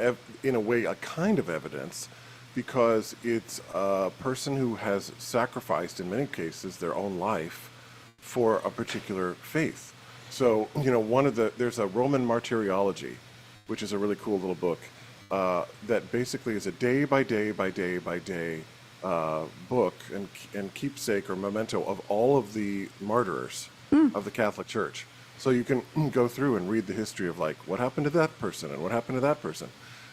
in a way, a kind of evidence, because it's a person who has sacrificed, in many cases, their own life for a particular faith. So, you know, there's a Roman martyrology, which is a really cool little book, that basically is a day by day book and keepsake or memento of all of the martyrs of the Catholic Church. So you can go through and read the history of like what happened to that person and what happened to that person.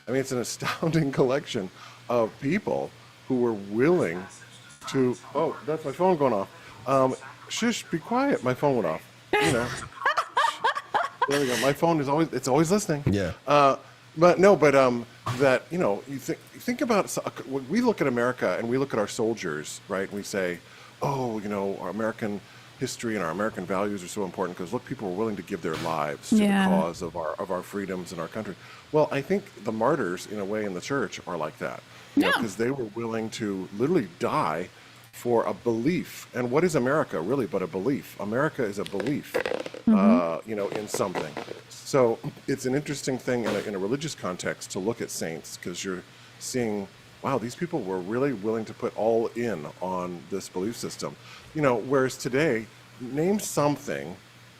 I mean, it's an astounding collection of people who were willing to. Oh, that's my phone going off. Shush, be quiet. My phone went off. You know. There we go. My phone is always listening. Yeah. That you think about. We look at America and we look at our soldiers, right? And we say, oh, our American history and our American values are so important because look, people were willing to give their lives to the cause of our freedoms in our country. Well, I think the martyrs, in a way, in the church are like that, because they were willing to literally die for a belief. And what is America really but a belief? America is a belief, in something. So it's an interesting thing in a religious context to look at saints, because you're seeing, wow, these people were really willing to put all in on this belief system. Whereas today, name something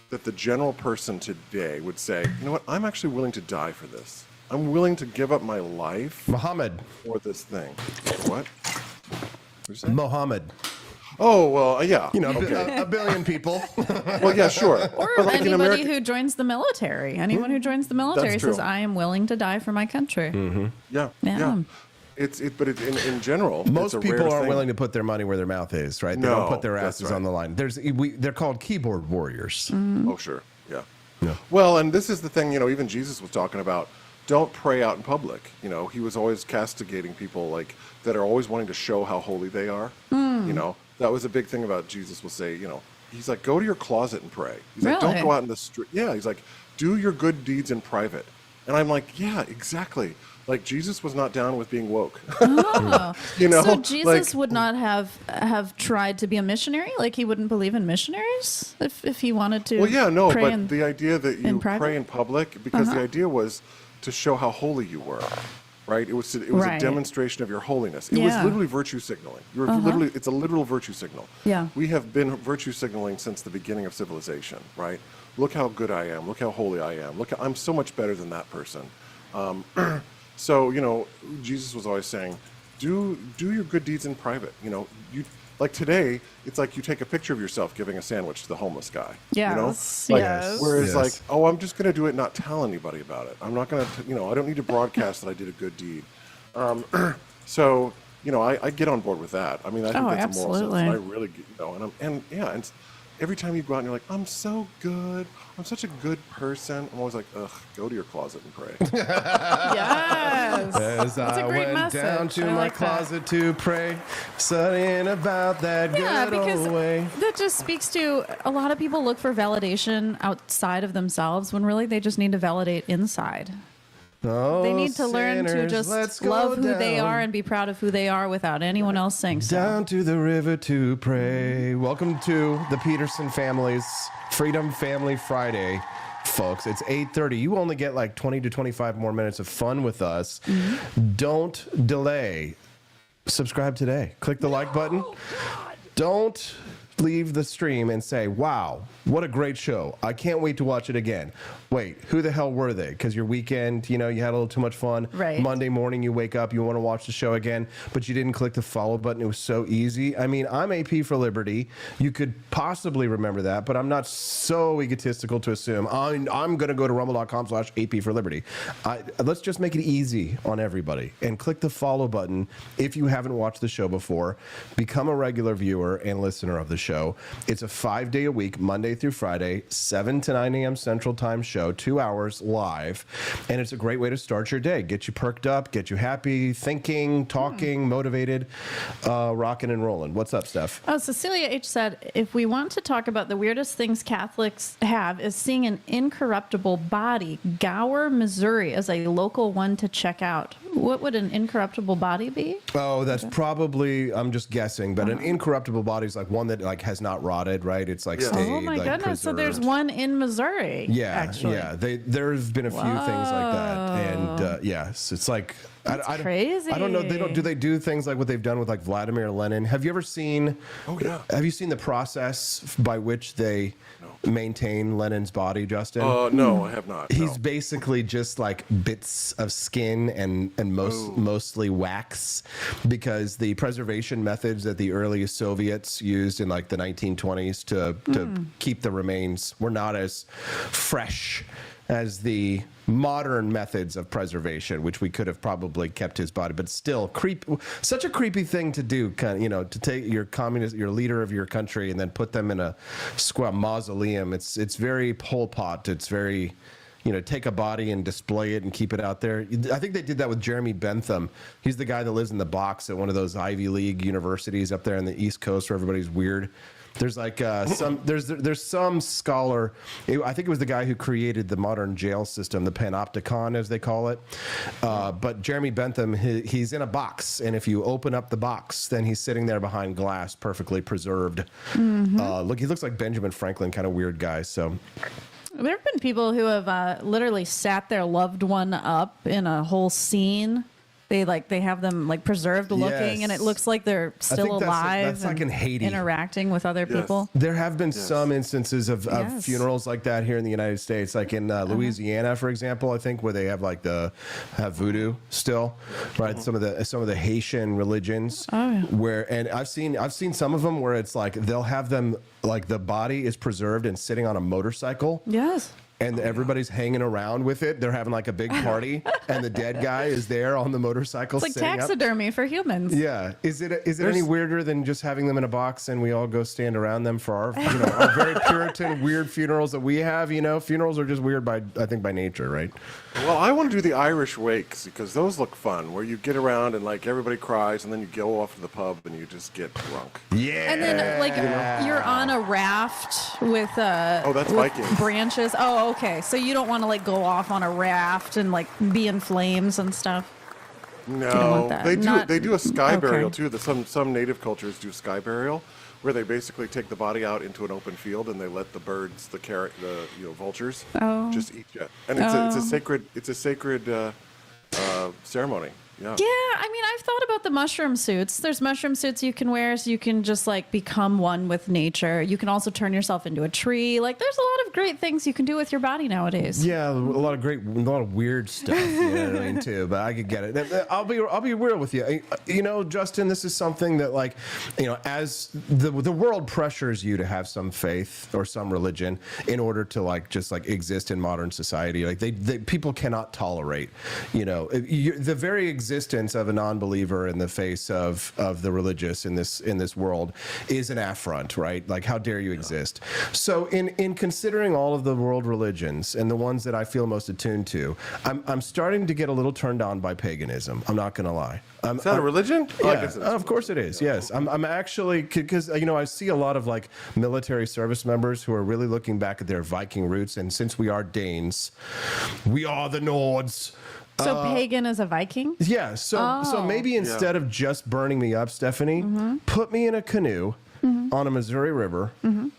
that the general person today would say, you know what, I'm actually willing to die for this. I'm willing to give up my life Muhammad for this thing. What? What'd you say? Muhammad. Oh, well, yeah. A billion people. Well, yeah, sure. Or But anybody who joins the military. Anyone who joins the military That's says, true. I am willing to die for my country. Mm-hmm. Yeah. But in general, most it's a people rare aren't thing. willing to put their money where their mouth is, right? They No, don't put their that's asses right. on the line. They're called keyboard warriors. Oh, sure. Yeah. Well, and this is the thing, even Jesus was talking about, don't pray out in public. He was always castigating people like that are always wanting to show how holy they are. That was a big thing about Jesus will say, he's like, go to your closet and pray. He's like, don't go out in the street. Yeah. He's like, do your good deeds in private. And I'm like, yeah, exactly. Like Jesus was not down with being woke. Oh. So Jesus like, would not have tried to be a missionary? Like he wouldn't believe in missionaries if he wanted to? Well, yeah, no, pray but the idea that you pray in public, because the idea was to show how holy you were, right? It was a demonstration of your holiness. It was literally virtue signaling. You were it's a literal virtue signal. Yeah. We have been virtue signaling since the beginning of civilization, right? Look how good I am. Look how holy I am. Look, I'm so much better than that person. So, Jesus was always saying, do your good deeds in private. Like today, it's like you take a picture of yourself giving a sandwich to the homeless guy. Yes. Whereas like, oh, I'm just going to do it and not tell anybody about it. I'm not going to, I don't need to broadcast that I did a good deed. So, I get on board with that. I mean, I think that's a moral sense. I really, and every time you go out and you're like, I'm so good. I'm such a good person. I'm always like, ugh, go to your closet and pray. Yes. As That's I a great went message. down to I my like that. closet to pray, studying about that good old way. That just speaks to a lot of people look for validation outside of themselves when really they just need to validate inside. Oh, They need to learn to sinners, just let's go love who they down. are and be proud of who they are without anyone else saying so. Down to the river to pray. Welcome to the Petersen family's Freedom Family Friday, folks. It's 8:30. You only get like 20 to 25 more minutes of fun with us. Don't delay. Subscribe today. Click the like button. Don't leave the stream and say, wow, what a great show. I can't wait to watch it again. Wait, who the hell were they? Because your weekend, you had a little too much fun. Right. Monday morning, you wake up, you want to watch the show again, but you didn't click the follow button. It was so easy. I mean, I'm AP for Liberty. You could possibly remember that, but I'm not so egotistical to assume I'm going to go to rumble.com/AP for Liberty. Let's just make it easy on everybody and click the follow button if you haven't watched the show before. Become a regular viewer and listener of the show. It's a 5-day-a-week, Monday through Friday, 7 to 9 a.m. Central Time show, 2 hours live. And it's a great way to start your day. Get you perked up, get you happy, thinking, talking, motivated, rocking and rolling. What's up, Steph? Oh, Cecilia H. said, if we want to talk about the weirdest things Catholics have is seeing an incorruptible body, Gower, Missouri, as a local one to check out. What would an incorruptible body be? Oh, that's probably, I'm just guessing, but an incorruptible body is like one that like has not rotted, right? It's like stayed, Oh my like, goodness! So there's preserved. one in Missouri. Yeah, actually. yeah. There's been a few things like that, and yes, it's like That's crazy. I don't know. Do they do things like what they've done with like Vladimir Lenin? Have you ever seen? Oh yeah. Have you seen the process by which they maintain Lenin's body, Justin? No, I have not. He's basically just like bits of skin and mostly wax, because the preservation methods that the earliest Soviets used in like the 1920s to keep the remains were not as fresh as the modern methods of preservation, which we could have probably kept his body, but still such a creepy thing to do, to take your leader of your country and then put them in a mausoleum. It's very Pol Pot. It's very, take a body and display it and keep it out there. I think they did that with Jeremy Bentham. He's the guy that lives in the box at one of those Ivy League universities up there on the East Coast where everybody's weird. There's like there's some scholar, I think it was the guy who created the modern jail system, the panopticon as they call it. But Jeremy Bentham, he's in a box, and if you open up the box, then he's sitting there behind glass, perfectly preserved. Look, he looks like Benjamin Franklin, kind of weird guy. So. There have been people who have literally sat their loved one up in a whole scene. They have them like preserved looking, and it looks like they're still alive. That's like in Haiti, interacting with other people. There have been some instances of funerals like that here in the United States, like in Louisiana, for example. I think where they have like have voodoo still, right? Some of the Haitian religions, and I've seen some of them where it's like they'll have them like the body is preserved and sitting on a motorcycle. Yes. And everybody's hanging around with it. They're having like a big party, and the dead guy is there on the motorcycle. It's like taxidermy for humans. Yeah. Is it any weirder than just having them in a box and we all go stand around them for our our very Puritan weird funerals that we have? Funerals are just weird by nature, right? Well, I want to do the Irish wakes because those look fun, where you get around and like everybody cries, and then you go off to the pub and you just get drunk. Yeah. And then you're on a raft with that's with Vikings. branches. Oh, okay. So you don't want to like go off on a raft and like be in flames and stuff. No, they do a sky burial too. Some native cultures do sky burial, where they basically take the body out into an open field and they let the birds, the vultures, just eat it. And it's a sacred ceremony. Yeah. Yeah, I mean, I've thought about the mushroom suits. There's mushroom suits you can wear so you can just like become one with nature. You can also turn yourself into a tree. Like, there's a lot of great things you can do with your body nowadays. Yeah, a lot of weird stuff. Too. But I could get it. I'll be real with you. Justin, this is something that as the world pressures you to have some faith or some religion in order to exist in modern society. Like they people cannot tolerate, the very existence of a non-believer in the face of the religious in this world is an affront, right? Like, how dare you exist? So in considering all of the world religions and the ones that I feel most attuned to, I'm starting to get a little turned on by paganism. I'm not going to lie. Is that a religion? Yeah, of course it is. Yes, I'm actually, because I see a lot of like military service members who are really looking back at their Viking roots, and since we are Danes, we are the Nords. So pagan is a Viking? Yeah. So maybe instead of just burning me up, Stephanie, put me in a canoe on a Missouri River,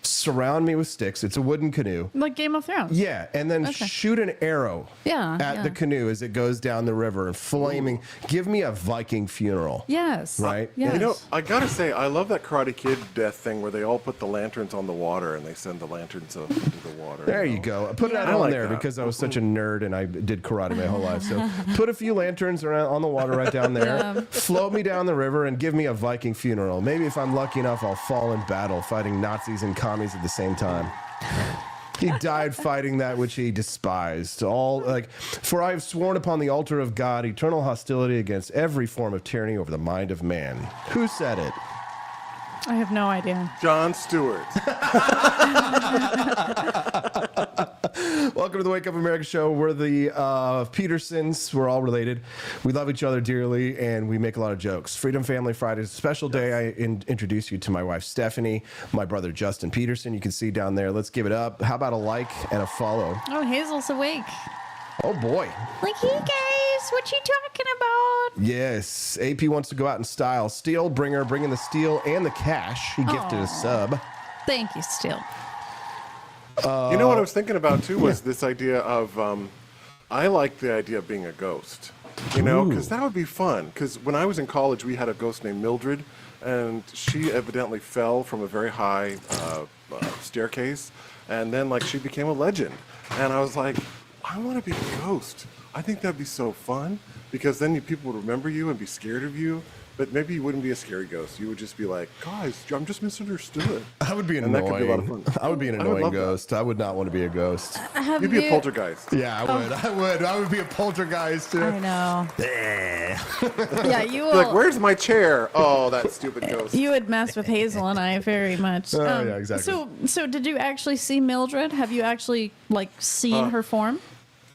surround me with sticks. It's a wooden canoe. Like Game of Thrones. Yeah. And then shoot an arrow at the canoe as it goes down the river and flaming. Give me a Viking funeral. Yes. Right? Yes. I got to say, I love that Karate Kid death thing where they all put the lanterns on the water and they send the lanterns into the water. There you go. Put that on there because I was such a nerd and I did karate my whole life. So put a few lanterns around on the water right down there. Float me down the river and give me a Viking funeral. Maybe if I'm lucky enough, I'll fall in battle fighting Nazis and commies at the same time. He died fighting that which he despised. For I have sworn upon the altar of God eternal hostility against every form of tyranny over the mind of man. Who said it? I have no idea. Jon Stewart. Welcome to the Wake Up America show. We're the Petersens. We're all related. We love each other dearly, and we make a lot of jokes. Freedom Family Friday is a special day. I introduce you to my wife, Stephanie, my brother, Justin Petersen. You can see down there. Let's give it up. How about a like and a follow? Oh, Hazel's awake. Oh, boy. Like, hey, guys, what you talking about? Yes. AP wants to go out in style. Steel Bringer, bringing the steel and the cash. He gifted a sub. Thank you, Steel. What I was thinking about, too, was this idea of, I like the idea of being a ghost. You know, because that would be fun. Because when I was in college, we had a ghost named Mildred, and she evidently fell from a very high staircase, and then like she became a legend. And I was like, I want to be a ghost. I think that'd be so fun, because then people would remember you and be scared of you. But maybe you wouldn't be a scary ghost. You would just be like, guys, I'm just misunderstood. I would be and annoying. That could be a lot of fun. I would be an annoying ghost. I would not want to be a ghost. You'd be a poltergeist. Yeah, I would. I would be a poltergeist too. I know. Yeah, you will. Like, where's my chair? Oh, that stupid ghost. You would mess with Hazel and I very much. Yeah, exactly. So did you actually see Mildred? Have you actually seen her form?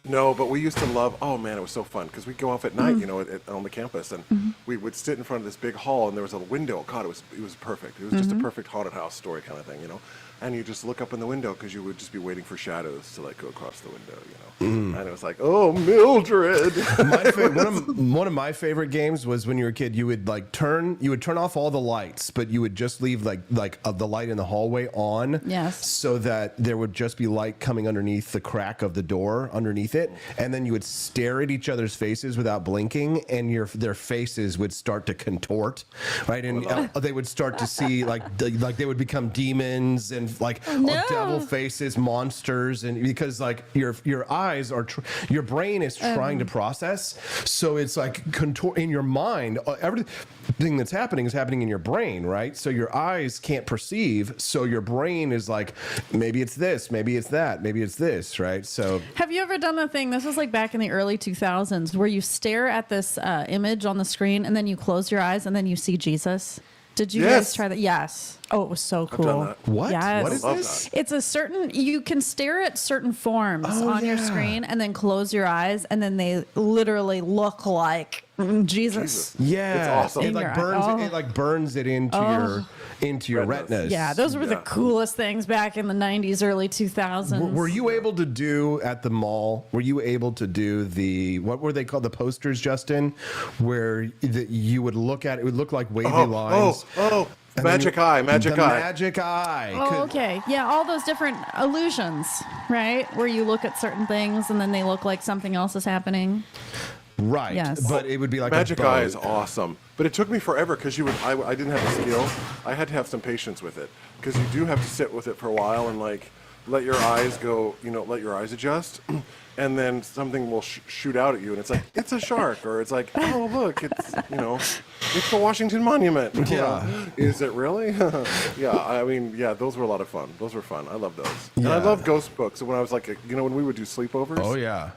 No, but we used to love, oh man, it was so fun, because we'd go off at night, you know, on the campus, and we would sit in front of this big hall, and there was a window. God, it was perfect. It was just a perfect haunted house story kind of thing, you know. And you just look up in the window, because you would just be waiting for shadows to go across the window, you know. And it was like, oh, Mildred. One of my favorite games was when you were a kid. You would turn off all the lights, but you would just leave the light in the hallway on. Yes. So that there would just be light coming underneath the crack of the door underneath it, and then you would stare at each other's faces without blinking, and their faces would start to contort, right? And they would start to see like they would become demons and devil faces, monsters, and because your eyes are your brain is trying to process, so it's contort in your mind. Everything that's happening is happening in your brain, right? So your eyes can't perceive, so your brain is like, maybe it's this, maybe it's that, maybe it's this, right? So have you ever done the thing, this was back in the early 2000s, where you stare at this image on the screen and then you close your eyes and then you see Jesus? Did you guys try that? Yes. Oh, it was so cool. I've done that. What? Yes. What is this? It's you can stare at certain forms on your screen and then close your eyes, and then they literally look like Jesus. Yeah. It's awesome. It burns it into your retinas. Yeah, those were the coolest things back in the 90s, early 2000s. Were you able to do at the mall? Were you able to do what were they called? The posters, Justin, where you would look at it would look like wavy lines. Magic Eye. Magic Eye. Oh, okay. Yeah, all those different illusions, right? Where you look at certain things and then they look like something else is happening. Right. Yes. But it would be like Magic Eye is awesome. But it took me forever, because I didn't have the skill. I had to have some patience with it, because you do have to sit with it for a while and let your eyes go, let your eyes adjust. And then something will shoot out at you, and it's like, it's a shark, or it's like, oh, look, it's, it's the Washington Monument. Yeah. Is it really? Yeah, I mean, yeah, those were a lot of fun. Those were fun. I love those. Yeah. And I love ghost books. When I was when we would do sleepovers. Oh, yeah.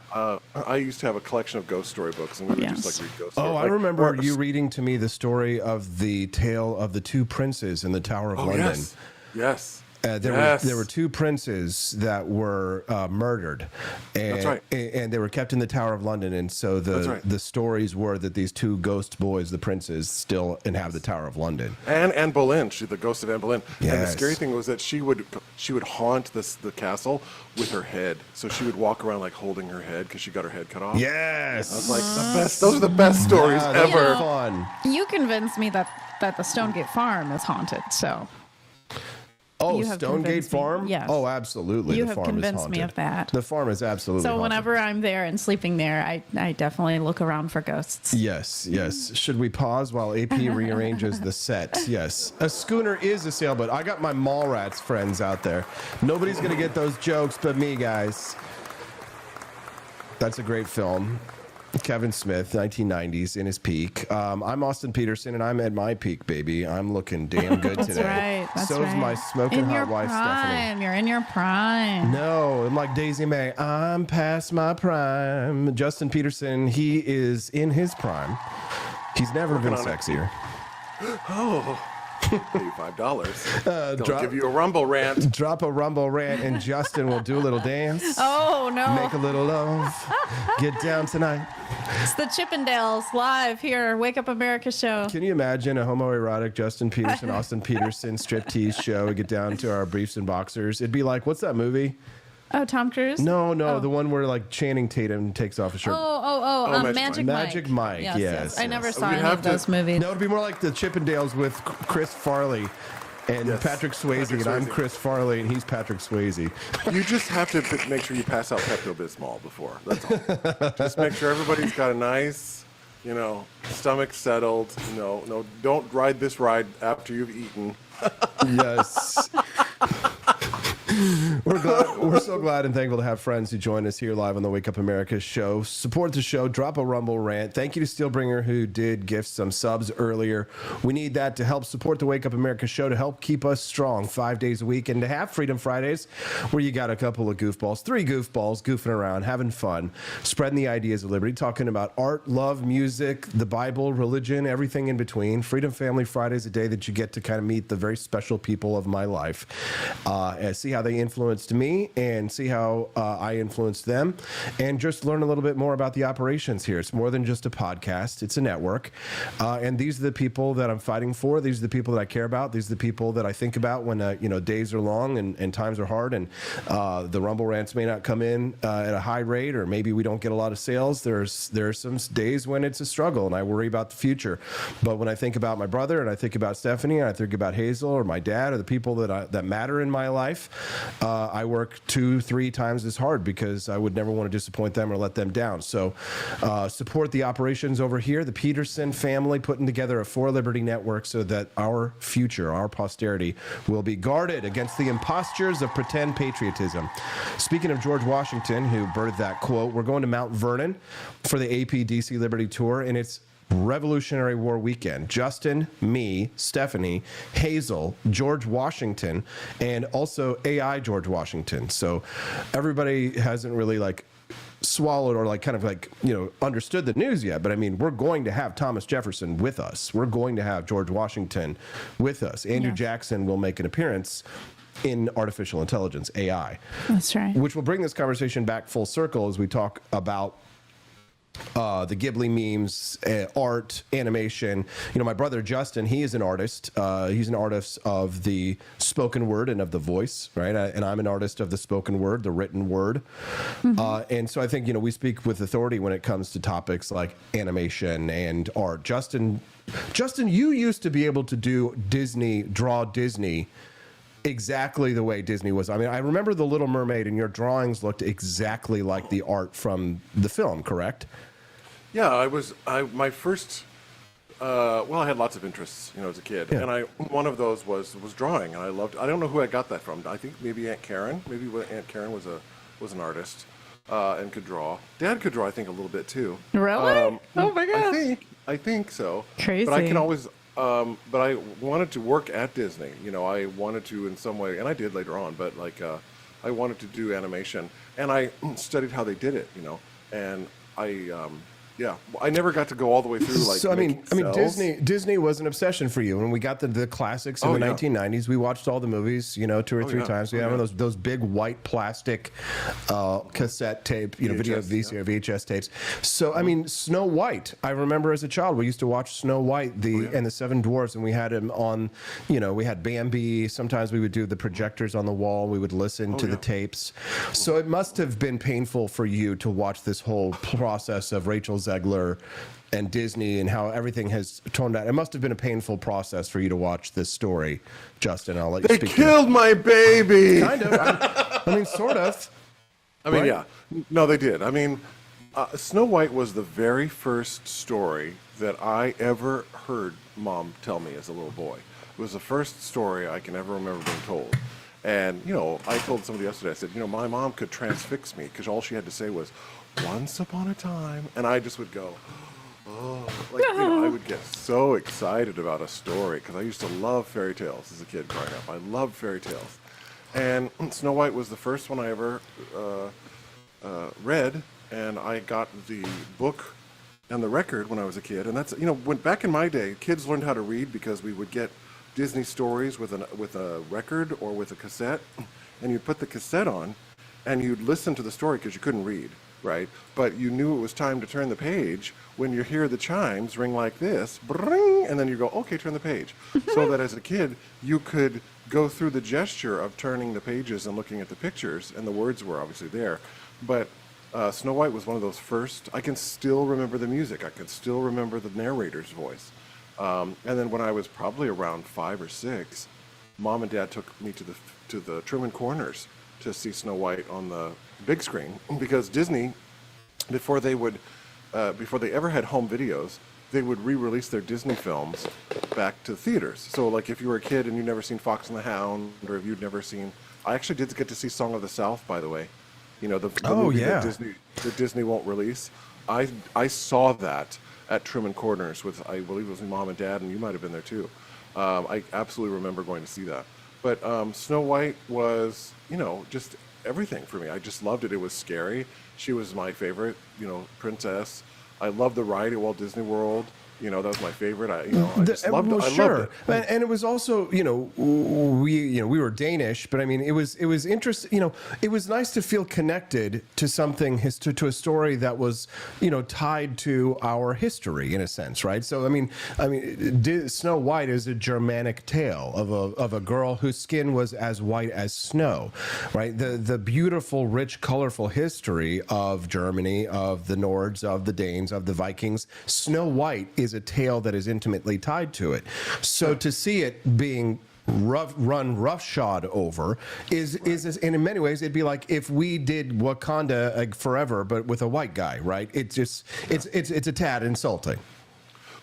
I used to have a collection of ghost story books, and we would just read ghost stories. Oh, I remember you reading to me the story of the tale of the two princes in the Tower of London. Yes. There were two princes that were murdered, and, That's right. and they were kept in the Tower of London. And so the stories were that these two ghost boys, the princes, still inhabit the Tower of London. And Anne Boleyn, the ghost of Anne Boleyn. Yes. And the scary thing was that she would haunt the castle with her head. So she would walk around holding her head because she got her head cut off. Yes, I was like, the best. Those are the best stories ever. Fun. You convinced me that the Stonegate Farm is haunted. So. Oh, Stonegate Farm? Yes. Oh, absolutely. You the have farm convinced is haunted. me of that. The farm is absolutely So haunted. whenever I'm there and sleeping there, I definitely look around for ghosts. Yes. Should we pause while AP rearranges the set? Yes. A schooner is a sailboat. I got my Mallrats friends out there. Nobody's going to get those jokes but me, guys. That's a great film. Kevin Smith, 1990s, in his peak. I'm Austin Petersen, and I'm at my peak, baby. I'm looking damn good That's today. Right. So is my smoking hot wife, Stephanie. You're in your prime. No, I'm like Daisy May. I'm past my prime. Justin Petersen, he is in his prime. He's never been sexier. Oh. Pay you $5. Don't give you a rumble rant. Drop a rumble rant, and Justin will do a little dance. Oh, no. Make a little love. Get down tonight. It's the Chippendales live here, Wake Up America show. Can you imagine a homoerotic Justin Petersen, Austin Petersen striptease show? We get down to our briefs and boxers. It'd be like, what's that movie? Oh, Tom Cruise? No, the one where Channing Tatum takes off his shirt. Magic Mike. Magic Mike, yes. I never saw any of those movies. No, it'd be more like the Chippendales with Chris Farley. And Yes. Patrick Swayze, Patrick and I'm Swayze. Chris Farley, and he's Patrick Swayze. You just have to make sure you pass out Pepto-Bismol before. That's all. Just make sure everybody's got a nice, stomach settled. No, don't ride this ride after you've eaten. Yes. We're so glad and thankful to have friends who join us here live on the Wake Up America show. Support the show. Drop a Rumble rant. Thank you to Steelbringer, who did gift some subs earlier. We need that to help support the Wake Up America show, to help keep us strong 5 days a week, and to have Freedom Fridays, where you got a couple of goofballs, 3 goofballs goofing around, having fun, spreading the ideas of liberty, talking about art, love, music, the Bible, religion, everything in between. Freedom Family Friday is a day that you get to kind of meet the very special people of my life, and see how they influenced me and see how I influenced them, and just learn a little bit more about the operations here. It's more than just a podcast. It's a network. And these are the people that I'm fighting for. These are the people that I care about. These are the people that I think about when, days are long and times are hard, and the Rumble rants may not come in at a high rate, or maybe we don't get a lot of sales. There's some days when it's a struggle, and I worry about the future. But when I think about my brother, and I think about Stephanie, and I think about Hazel, or my dad, or the people that matter in my life, I work 2-3 times as hard, because I would never want to disappoint them or let them down. So support the operations over here, the Petersen family putting together a For Liberty network, so that our future, our posterity, will be guarded against the impostures of pretend patriotism. Speaking of George Washington, who birthed that quote, we're going to Mount Vernon for the AP DC Liberty Tour, and it's Revolutionary War weekend. Justin, me, Stephanie, Hazel, George Washington, and also AI George Washington. So everybody hasn't really swallowed or understood the news yet. But I mean, we're going to have Thomas Jefferson with us. We're going to have George Washington with us. Andrew Jackson will make an appearance in artificial intelligence, AI. That's right. Which will bring this conversation back full circle as we talk about the Ghibli memes, art, animation. My brother Justin, he is an artist. He's an artist of the spoken word and of the voice, right? And I'm an artist of the spoken word, the written word. And so I think, we speak with authority when it comes to topics like animation and art. Justin, you used to be able to draw Disney exactly the way Disney was. I mean, I remember The Little Mermaid, and your drawings looked exactly like the art from the film, correct? Yeah, my first, I had lots of interests, as a kid. Yeah. And one of those was drawing. And I don't know who I got that from. I think maybe Aunt Karen. Maybe Aunt Karen was an artist and could draw. Dad could draw, I think, a little bit too. Really? Oh my God. I think so. Crazy. But I can always, but I wanted to work at Disney. I wanted to in some way, and I did later on, but I wanted to do animation. And I studied how they did it, and I never got to go all the way through. So I mean, Disney was an obsession for you. When we got the classics in the 1990s, we watched all the movies, 2 or 3 times. We have those big white plastic cassette tape, video VHS tapes. So I mean, Snow White. I remember as a child, we used to watch Snow White and the Seven Dwarfs, and we had him on. We had Bambi. Sometimes we would do the projectors on the wall. We would listen to the tapes. So it must have been painful for you to watch this whole process of Rachel Zegler and Disney and how everything has toned out. It must have been a painful process for you to watch this story, Justin. I'll let you speak. They killed my baby. Kind of. I mean, sort of. I mean, yeah. No, they did. I mean, Snow White was the very first story that I ever heard Mom tell me as a little boy. It was the first story I can ever remember being told. And, I told somebody yesterday, I said, my mom could transfix me because all she had to say was, "Once upon a time," and I just would go, I would get so excited about a story because I used to love fairy tales as a kid growing up. I loved fairy tales, and Snow White was the first one I ever read, and I got the book and the record when I was a kid. And that's when back in my day, kids learned how to read because we would get Disney stories with a record or with a cassette, and you'd put the cassette on, and you'd listen to the story because you couldn't read. Right, but you knew it was time to turn the page when you hear the chimes ring like this, bring, and then you go, okay, turn the page. So that as a kid, you could go through the gesture of turning the pages and looking at the pictures, and the words were obviously there. But Snow White was one of those first. I can still remember the music. I can still remember the narrator's voice. And then when I was probably around 5 or 6, Mom and Dad took me to the Truman Corners to see Snow White on the big screen, because Disney, before they ever had home videos, they would re-release their Disney films back to theaters. So like if you were a kid and you'd never seen Fox and the Hound, or if you'd never seen, I actually did get to see Song of the South, by the way. You know, the movie that Disney won't release. I saw that at Truman Corners with, I believe it was Mom and Dad, and you might have been there too. I absolutely remember going to see that. But Snow White was, you know, just everything for me. I just loved it. It was scary. She was my favorite, you know, princess. I loved the ride at Walt Disney World. You know, that was my favorite. I just loved it. I loved it. And it was also, you know, we were Danish, but I mean, it was interesting. You know, it was nice to feel connected to something, to a story that was, you know, tied to our history in a sense, right? So I mean, Snow White is a Germanic tale of a girl whose skin was as white as snow, right? The beautiful, rich, colorful history of Germany, of the Nords, of the Danes, of the Vikings. Snow White is a tale that is intimately tied to it. So to see it being run roughshod over is and in many ways it'd be like if we did Wakanda forever but with a white guy, right? It's a tad insulting.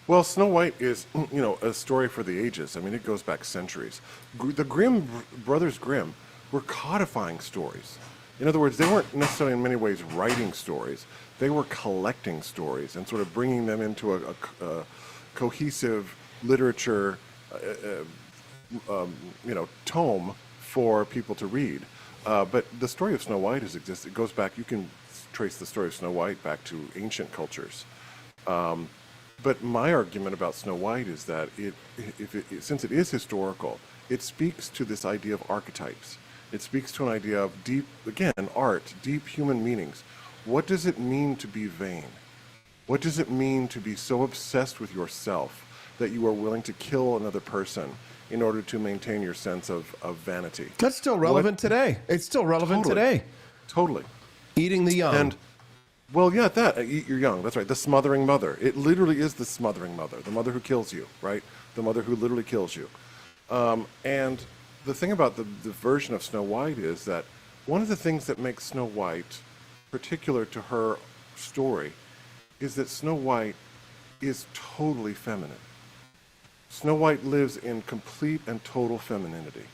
Well, Snow White is, you know, a story for the ages. I mean, it goes back centuries. The Brothers Grimm were codifying stories. In other words, they weren't necessarily in many ways writing stories. They were collecting stories and sort of bringing them into a cohesive literature, you know, tome for people to read. But the story of Snow White has existed. It goes back. You can trace the story of Snow White back to ancient cultures. But my argument about Snow White is that since it is historical, it speaks to this idea of archetypes. It speaks to an idea of deep, again, art, deep human meanings. What does it mean to be vain? What does it mean to be so obsessed with yourself that you are willing to kill another person in order to maintain your sense of vanity? That's still relevant today. It's still relevant today. Totally. Eating the young. And, well, yeah, eat your young. That's right. The smothering mother. It literally is the smothering mother. The mother who kills you, right? The mother who literally kills you. And the thing about the version of Snow White is that one of the things that makes Snow White particular to her story is that Snow White is totally feminine. Snow White lives in complete and total femininity.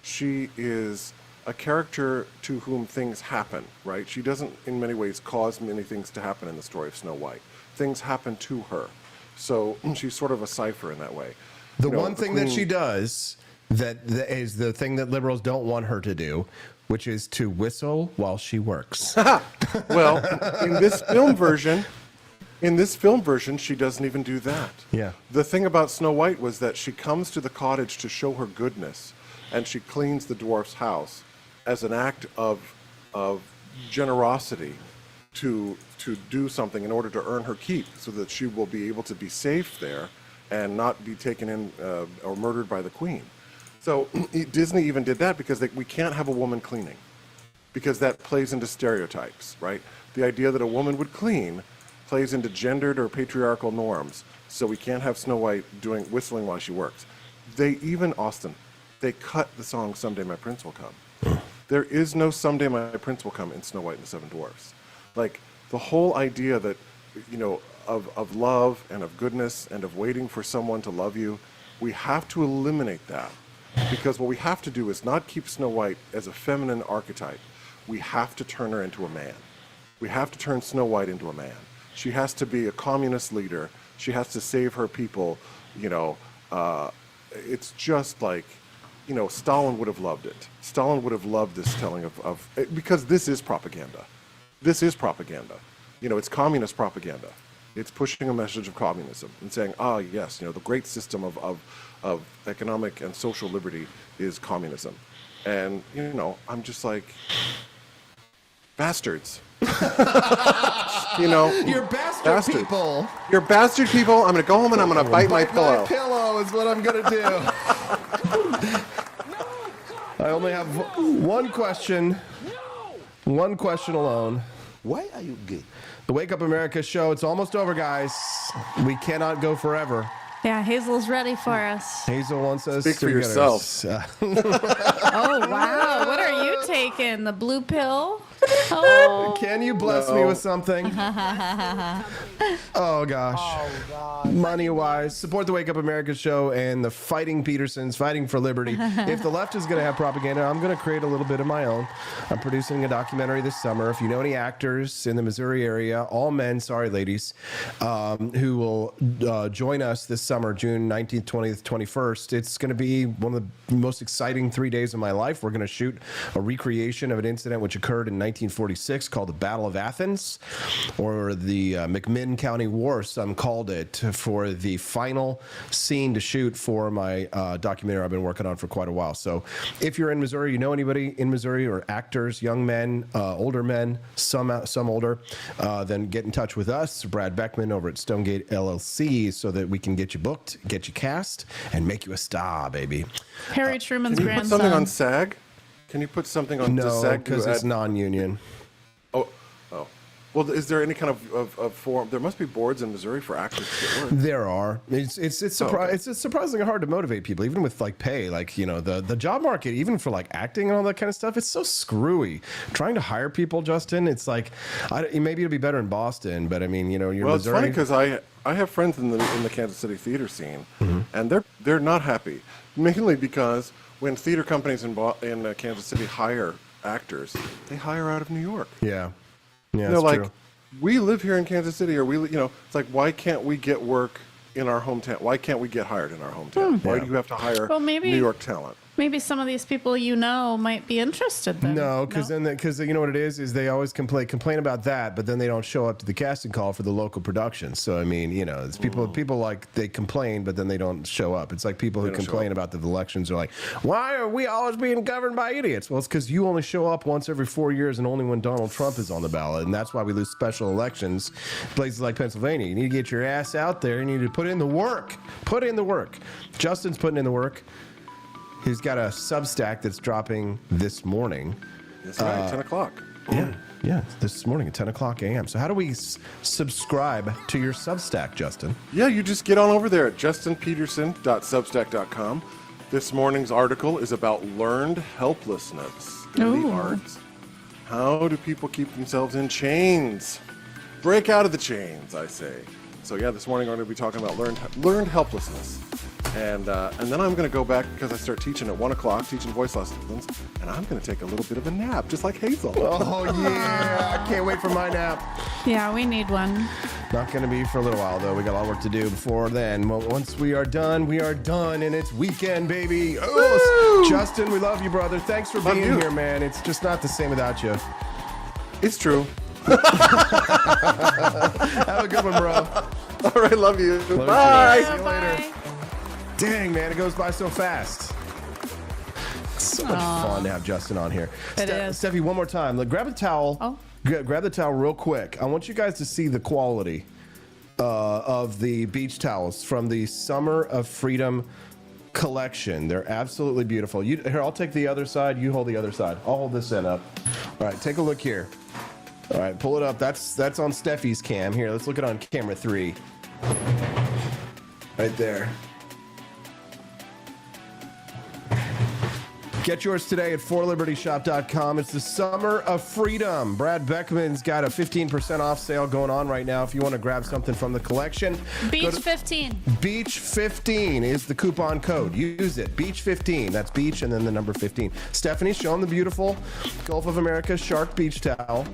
She is a character to whom things happen, right? She doesn't in many ways cause many things to happen in the story of Snow White. Things happen to her. So she's sort of a cipher in that way. The one thing that she does that is the thing that liberals don't want her to do, which is to whistle while she works. Well, in this film version, she doesn't even do that. Yeah. The thing about Snow White was that she comes to the cottage to show her goodness, and she cleans the dwarf's house as an act of generosity to do something in order to earn her keep, so that she will be able to be safe there and not be taken in or murdered by the queen. So Disney even did that because we can't have a woman cleaning, because that plays into stereotypes, right? The idea that a woman would clean plays into gendered or patriarchal norms. So we can't have Snow White whistling while she works. They cut the song "Someday My Prince Will Come." There is no "Someday My Prince Will Come" in Snow White and the Seven Dwarfs. Like the whole idea that, you know, of love and of goodness and of waiting for someone to love you, we have to eliminate that. Because what we have to do is not keep Snow White as a feminine archetype. We have to turn her into a man. We have to turn Snow White into a man. She has to be a communist leader. She has to save her people. You know, it's just like, you know, Stalin would have loved it. Stalin would have loved this telling of because this is propaganda. This is propaganda. You know, it's communist propaganda. It's pushing a message of communism and saying, yes, you know, the great system of economic and social liberty is communism. And, you know, I'm just like, bastards. You know, you're bastard people. You're bastard people. I'm going to go home and I'm going to bite my pillow. My pillow is what I'm going to do. I only have one question. One question alone. Why are you gay? The Wake Up America show, it's almost over, guys. We cannot go forever. Yeah, Hazel's ready for us. Hazel wants us Speak to for yourself. Oh, wow. What are you taking? The blue pill? Oh. Can you bless me with something? Oh, gosh. Money-wise, support the Wake Up America show and the Fighting Petersens, fighting for liberty. If the left is going to have propaganda, I'm going to create a little bit of my own. I'm producing a documentary this summer. If you know any actors in the Missouri area, all men, sorry ladies, who will join us this summer, June 19th, 20th, 21st, it's going to be one of the most exciting 3 days of my life. We're going to shoot a recreation of an incident which occurred in 1946 called the Battle of Athens, or the McMinn County War, some called it, for the final scene to shoot for my documentary I've been working on for quite a while. So if you're in Missouri, you know anybody in Missouri, or actors, young men, older men, some older, then get in touch with us, Brad Beckman over at Stonegate LLC, so that we can get you booked, get you cast, and make you a star, baby. Harry Truman's Can you grandson. put something on SAG? Can you put something on No, SAG? because it's non-union. Oh. Well, is there any kind of form? There must be boards in Missouri for actors to get work. There are. It's surprisingly hard to motivate people, even with like pay. Like, you know, the job market, even for like acting and all that kind of stuff, it's so screwy. Trying to hire people, Justin, it's like, maybe it'll be better in Boston, but I mean, you know, you're Well, Missouri. it's funny because I have friends in the Kansas City theater scene, and they're not happy, mainly because when theater companies in Kansas City hire actors, they hire out of New York. Yeah, they're that's like, true. we live here in Kansas City, or it's like, why can't we get work in our hometown? Why can't we get hired in our hometown? Why do you have to hire New York talent? Maybe some of these people you know might be interested then. No, because you know what it is they always complain about that, but then they don't show up to the casting call for the local production. So I mean, you know, it's people like, they complain, but then they don't show up. It's like people who complain about the elections are like, why are we always being governed by idiots? Well, it's because you only show up once every 4 years, and only when Donald Trump is on the ballot, and that's why we lose special elections. Places like Pennsylvania, you need to get your ass out there. You need to put in the work. Put in the work. Justin's putting in the work. He's got a Substack that's dropping this morning. That's right, 10 o'clock. Yeah, this morning at 10 o'clock a.m. So how do we subscribe to your Substack, Justin? Yeah, you just get on over there at justinpetersen.substack.com. This morning's article is about learned helplessness in the arts. How do people keep themselves in chains? Break out of the chains, I say. So yeah, this morning I'm going to be talking about learned helplessness. And then I'm going to go back, because I start teaching at 1 o'clock, teaching voice lessons, and I'm going to take a little bit of a nap, just like Hazel. Oh, yeah. I can't wait for my nap. Yeah, we need one. Not going to be for a little while, though. We got a lot of work to do before then. Well, once we are done, and it's weekend, baby. Oh, Justin, we love you, brother. Thanks for being here, man. It's just not the same without you. It's true. Have a good one, bro. All right, love you. Love Bye. You. See you later. Dang, man, it goes by so fast. It's so much fun to have Justin on here. It is. Steffi, one more time. Grab a towel. Oh. Grab the towel real quick. I want you guys to see the quality of the beach towels from the Summer of Freedom collection. They're absolutely beautiful. Here, I'll take the other side. You hold the other side. I'll hold this end up. All right, take a look here. All right, pull it up. That's on Steffi's cam. Here, let's look at it on camera 3. Right there. Get yours today at forlibertyshop.com. It's the Summer of Freedom. Brad Beckman's got a 15% off sale going on right now if you want to grab something from the collection. Beach 15. Beach 15 is the coupon code. Use it. Beach 15. That's beach and then the number 15. Stephanie, show them the beautiful Gulf of America Shark Beach Towel.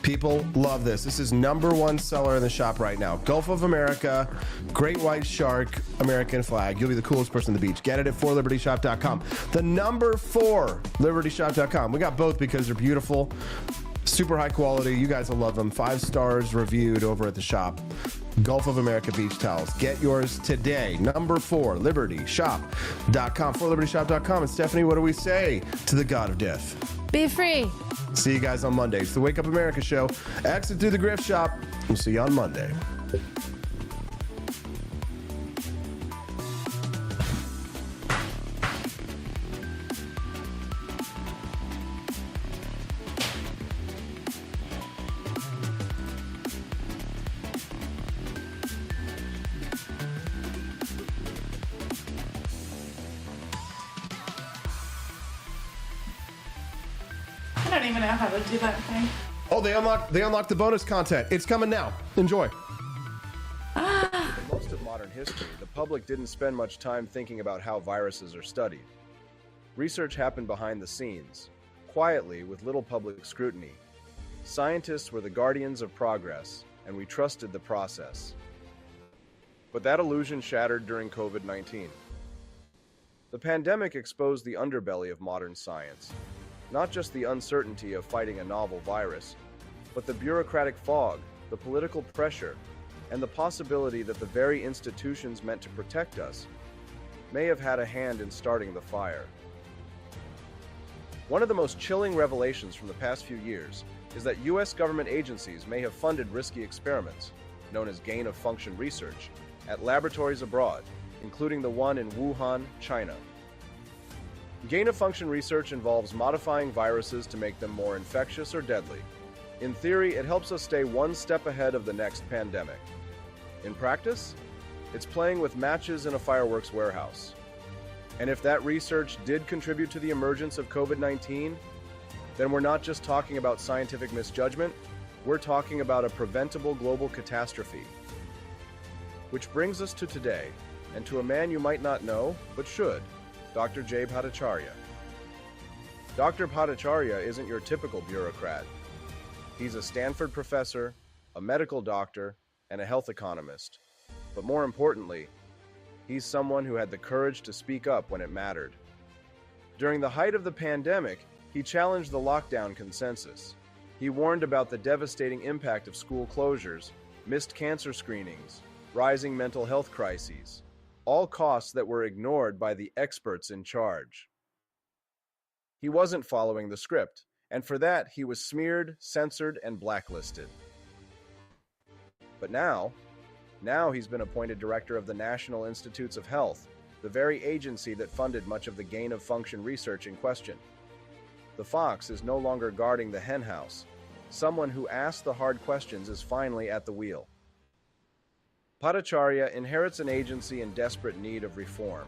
People love this. This is #1 seller in the shop right now. Gulf of America, Great White Shark, American flag. You'll be the coolest person on the beach. Get it at forlibertyshop.com. The number 4, libertyshop.com. We got both because they're beautiful, super high quality. You guys will love them. 5 stars reviewed over at the shop. Gulf of America beach towels. Get yours today. Number 4, libertyshop.com. forlibertyshop.com. And Stephanie, what do we say to the God of Death? Be free. See you guys on Monday. It's the Wake Up America show. Exit through the Grift Shop. We'll see you on Monday. don't even know how to do that thing. Oh, they unlocked the bonus content. It's coming now. Enjoy. For most of modern history, the public didn't spend much time thinking about how viruses are studied. Research happened behind the scenes, quietly with little public scrutiny. Scientists were the guardians of progress, and we trusted the process. But that illusion shattered during COVID-19. The pandemic exposed the underbelly of modern science, not just the uncertainty of fighting a novel virus, but the bureaucratic fog, the political pressure, and the possibility that the very institutions meant to protect us may have had a hand in starting the fire. One of the most chilling revelations from the past few years is that U.S. government agencies may have funded risky experiments, known as gain-of-function research, at laboratories abroad, including the one in Wuhan, China. Gain-of-function research involves modifying viruses to make them more infectious or deadly. In theory, it helps us stay one step ahead of the next pandemic. In practice, it's playing with matches in a fireworks warehouse. And if that research did contribute to the emergence of COVID-19, then we're not just talking about scientific misjudgment, we're talking about a preventable global catastrophe. Which brings us to today, and to a man you might not know, but should, Dr. Jay Bhattacharya. Dr. Bhattacharya isn't your typical bureaucrat. He's a Stanford professor, a medical doctor, and a health economist. But more importantly, he's someone who had the courage to speak up when it mattered. During the height of the pandemic, he challenged the lockdown consensus. He warned about the devastating impact of school closures, missed cancer screenings, rising mental health crises, all costs that were ignored by the experts in charge. He wasn't following the script, and for that he was smeared, censored, and blacklisted. But now he's been appointed director of the National Institutes of Health, the very agency that funded much of the gain-of-function research in question. The fox is no longer guarding the henhouse. Someone who asks the hard questions is finally at the wheel. Bhattacharya inherits an agency in desperate need of reform.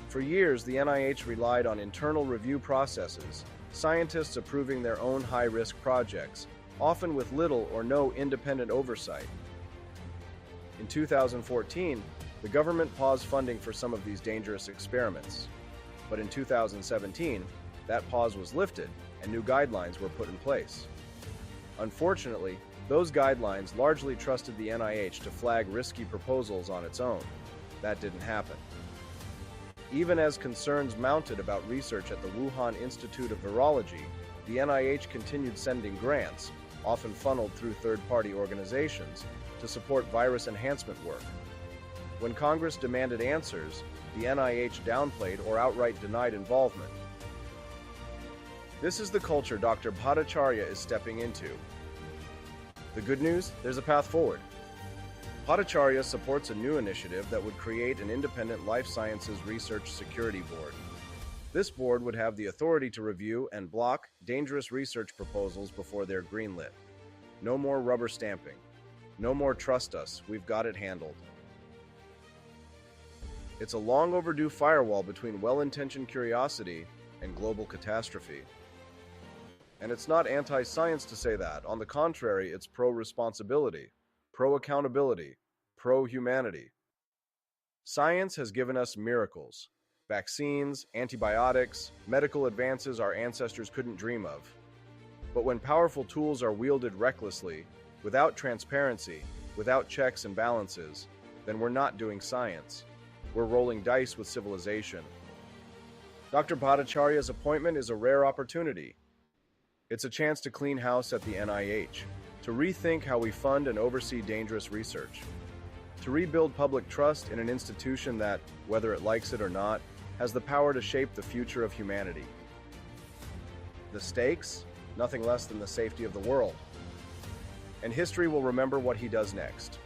For years, the NIH relied on internal review processes, scientists approving their own high-risk projects, often with little or no independent oversight. In 2014, the government paused funding for some of these dangerous experiments. But in 2017, that pause was lifted and new guidelines were put in place. Unfortunately, those guidelines largely trusted the NIH to flag risky proposals on its own. That didn't happen. Even as concerns mounted about research at the Wuhan Institute of Virology, the NIH continued sending grants, often funneled through third-party organizations, to support virus enhancement work. When Congress demanded answers, the NIH downplayed or outright denied involvement. This is the culture Dr. Bhattacharya is stepping into. The good news? There's a path forward. Bhattacharya supports a new initiative that would create an independent life sciences research security board. This board would have the authority to review and block dangerous research proposals before they're greenlit. No more rubber stamping. No more trust us, we've got it handled. It's a long overdue firewall between well-intentioned curiosity and global catastrophe. And it's not anti-science to say that. On the contrary, it's pro-responsibility, pro-accountability, pro-humanity. Science has given us miracles. Vaccines, antibiotics, medical advances our ancestors couldn't dream of. But when powerful tools are wielded recklessly, without transparency, without checks and balances, then we're not doing science. We're rolling dice with civilization. Dr. Bhattacharya's appointment is a rare opportunity. It's a chance to clean house at the NIH, to rethink how we fund and oversee dangerous research, to rebuild public trust in an institution that, whether it likes it or not, has the power to shape the future of humanity. The stakes? Nothing less than the safety of the world. And history will remember what he does next.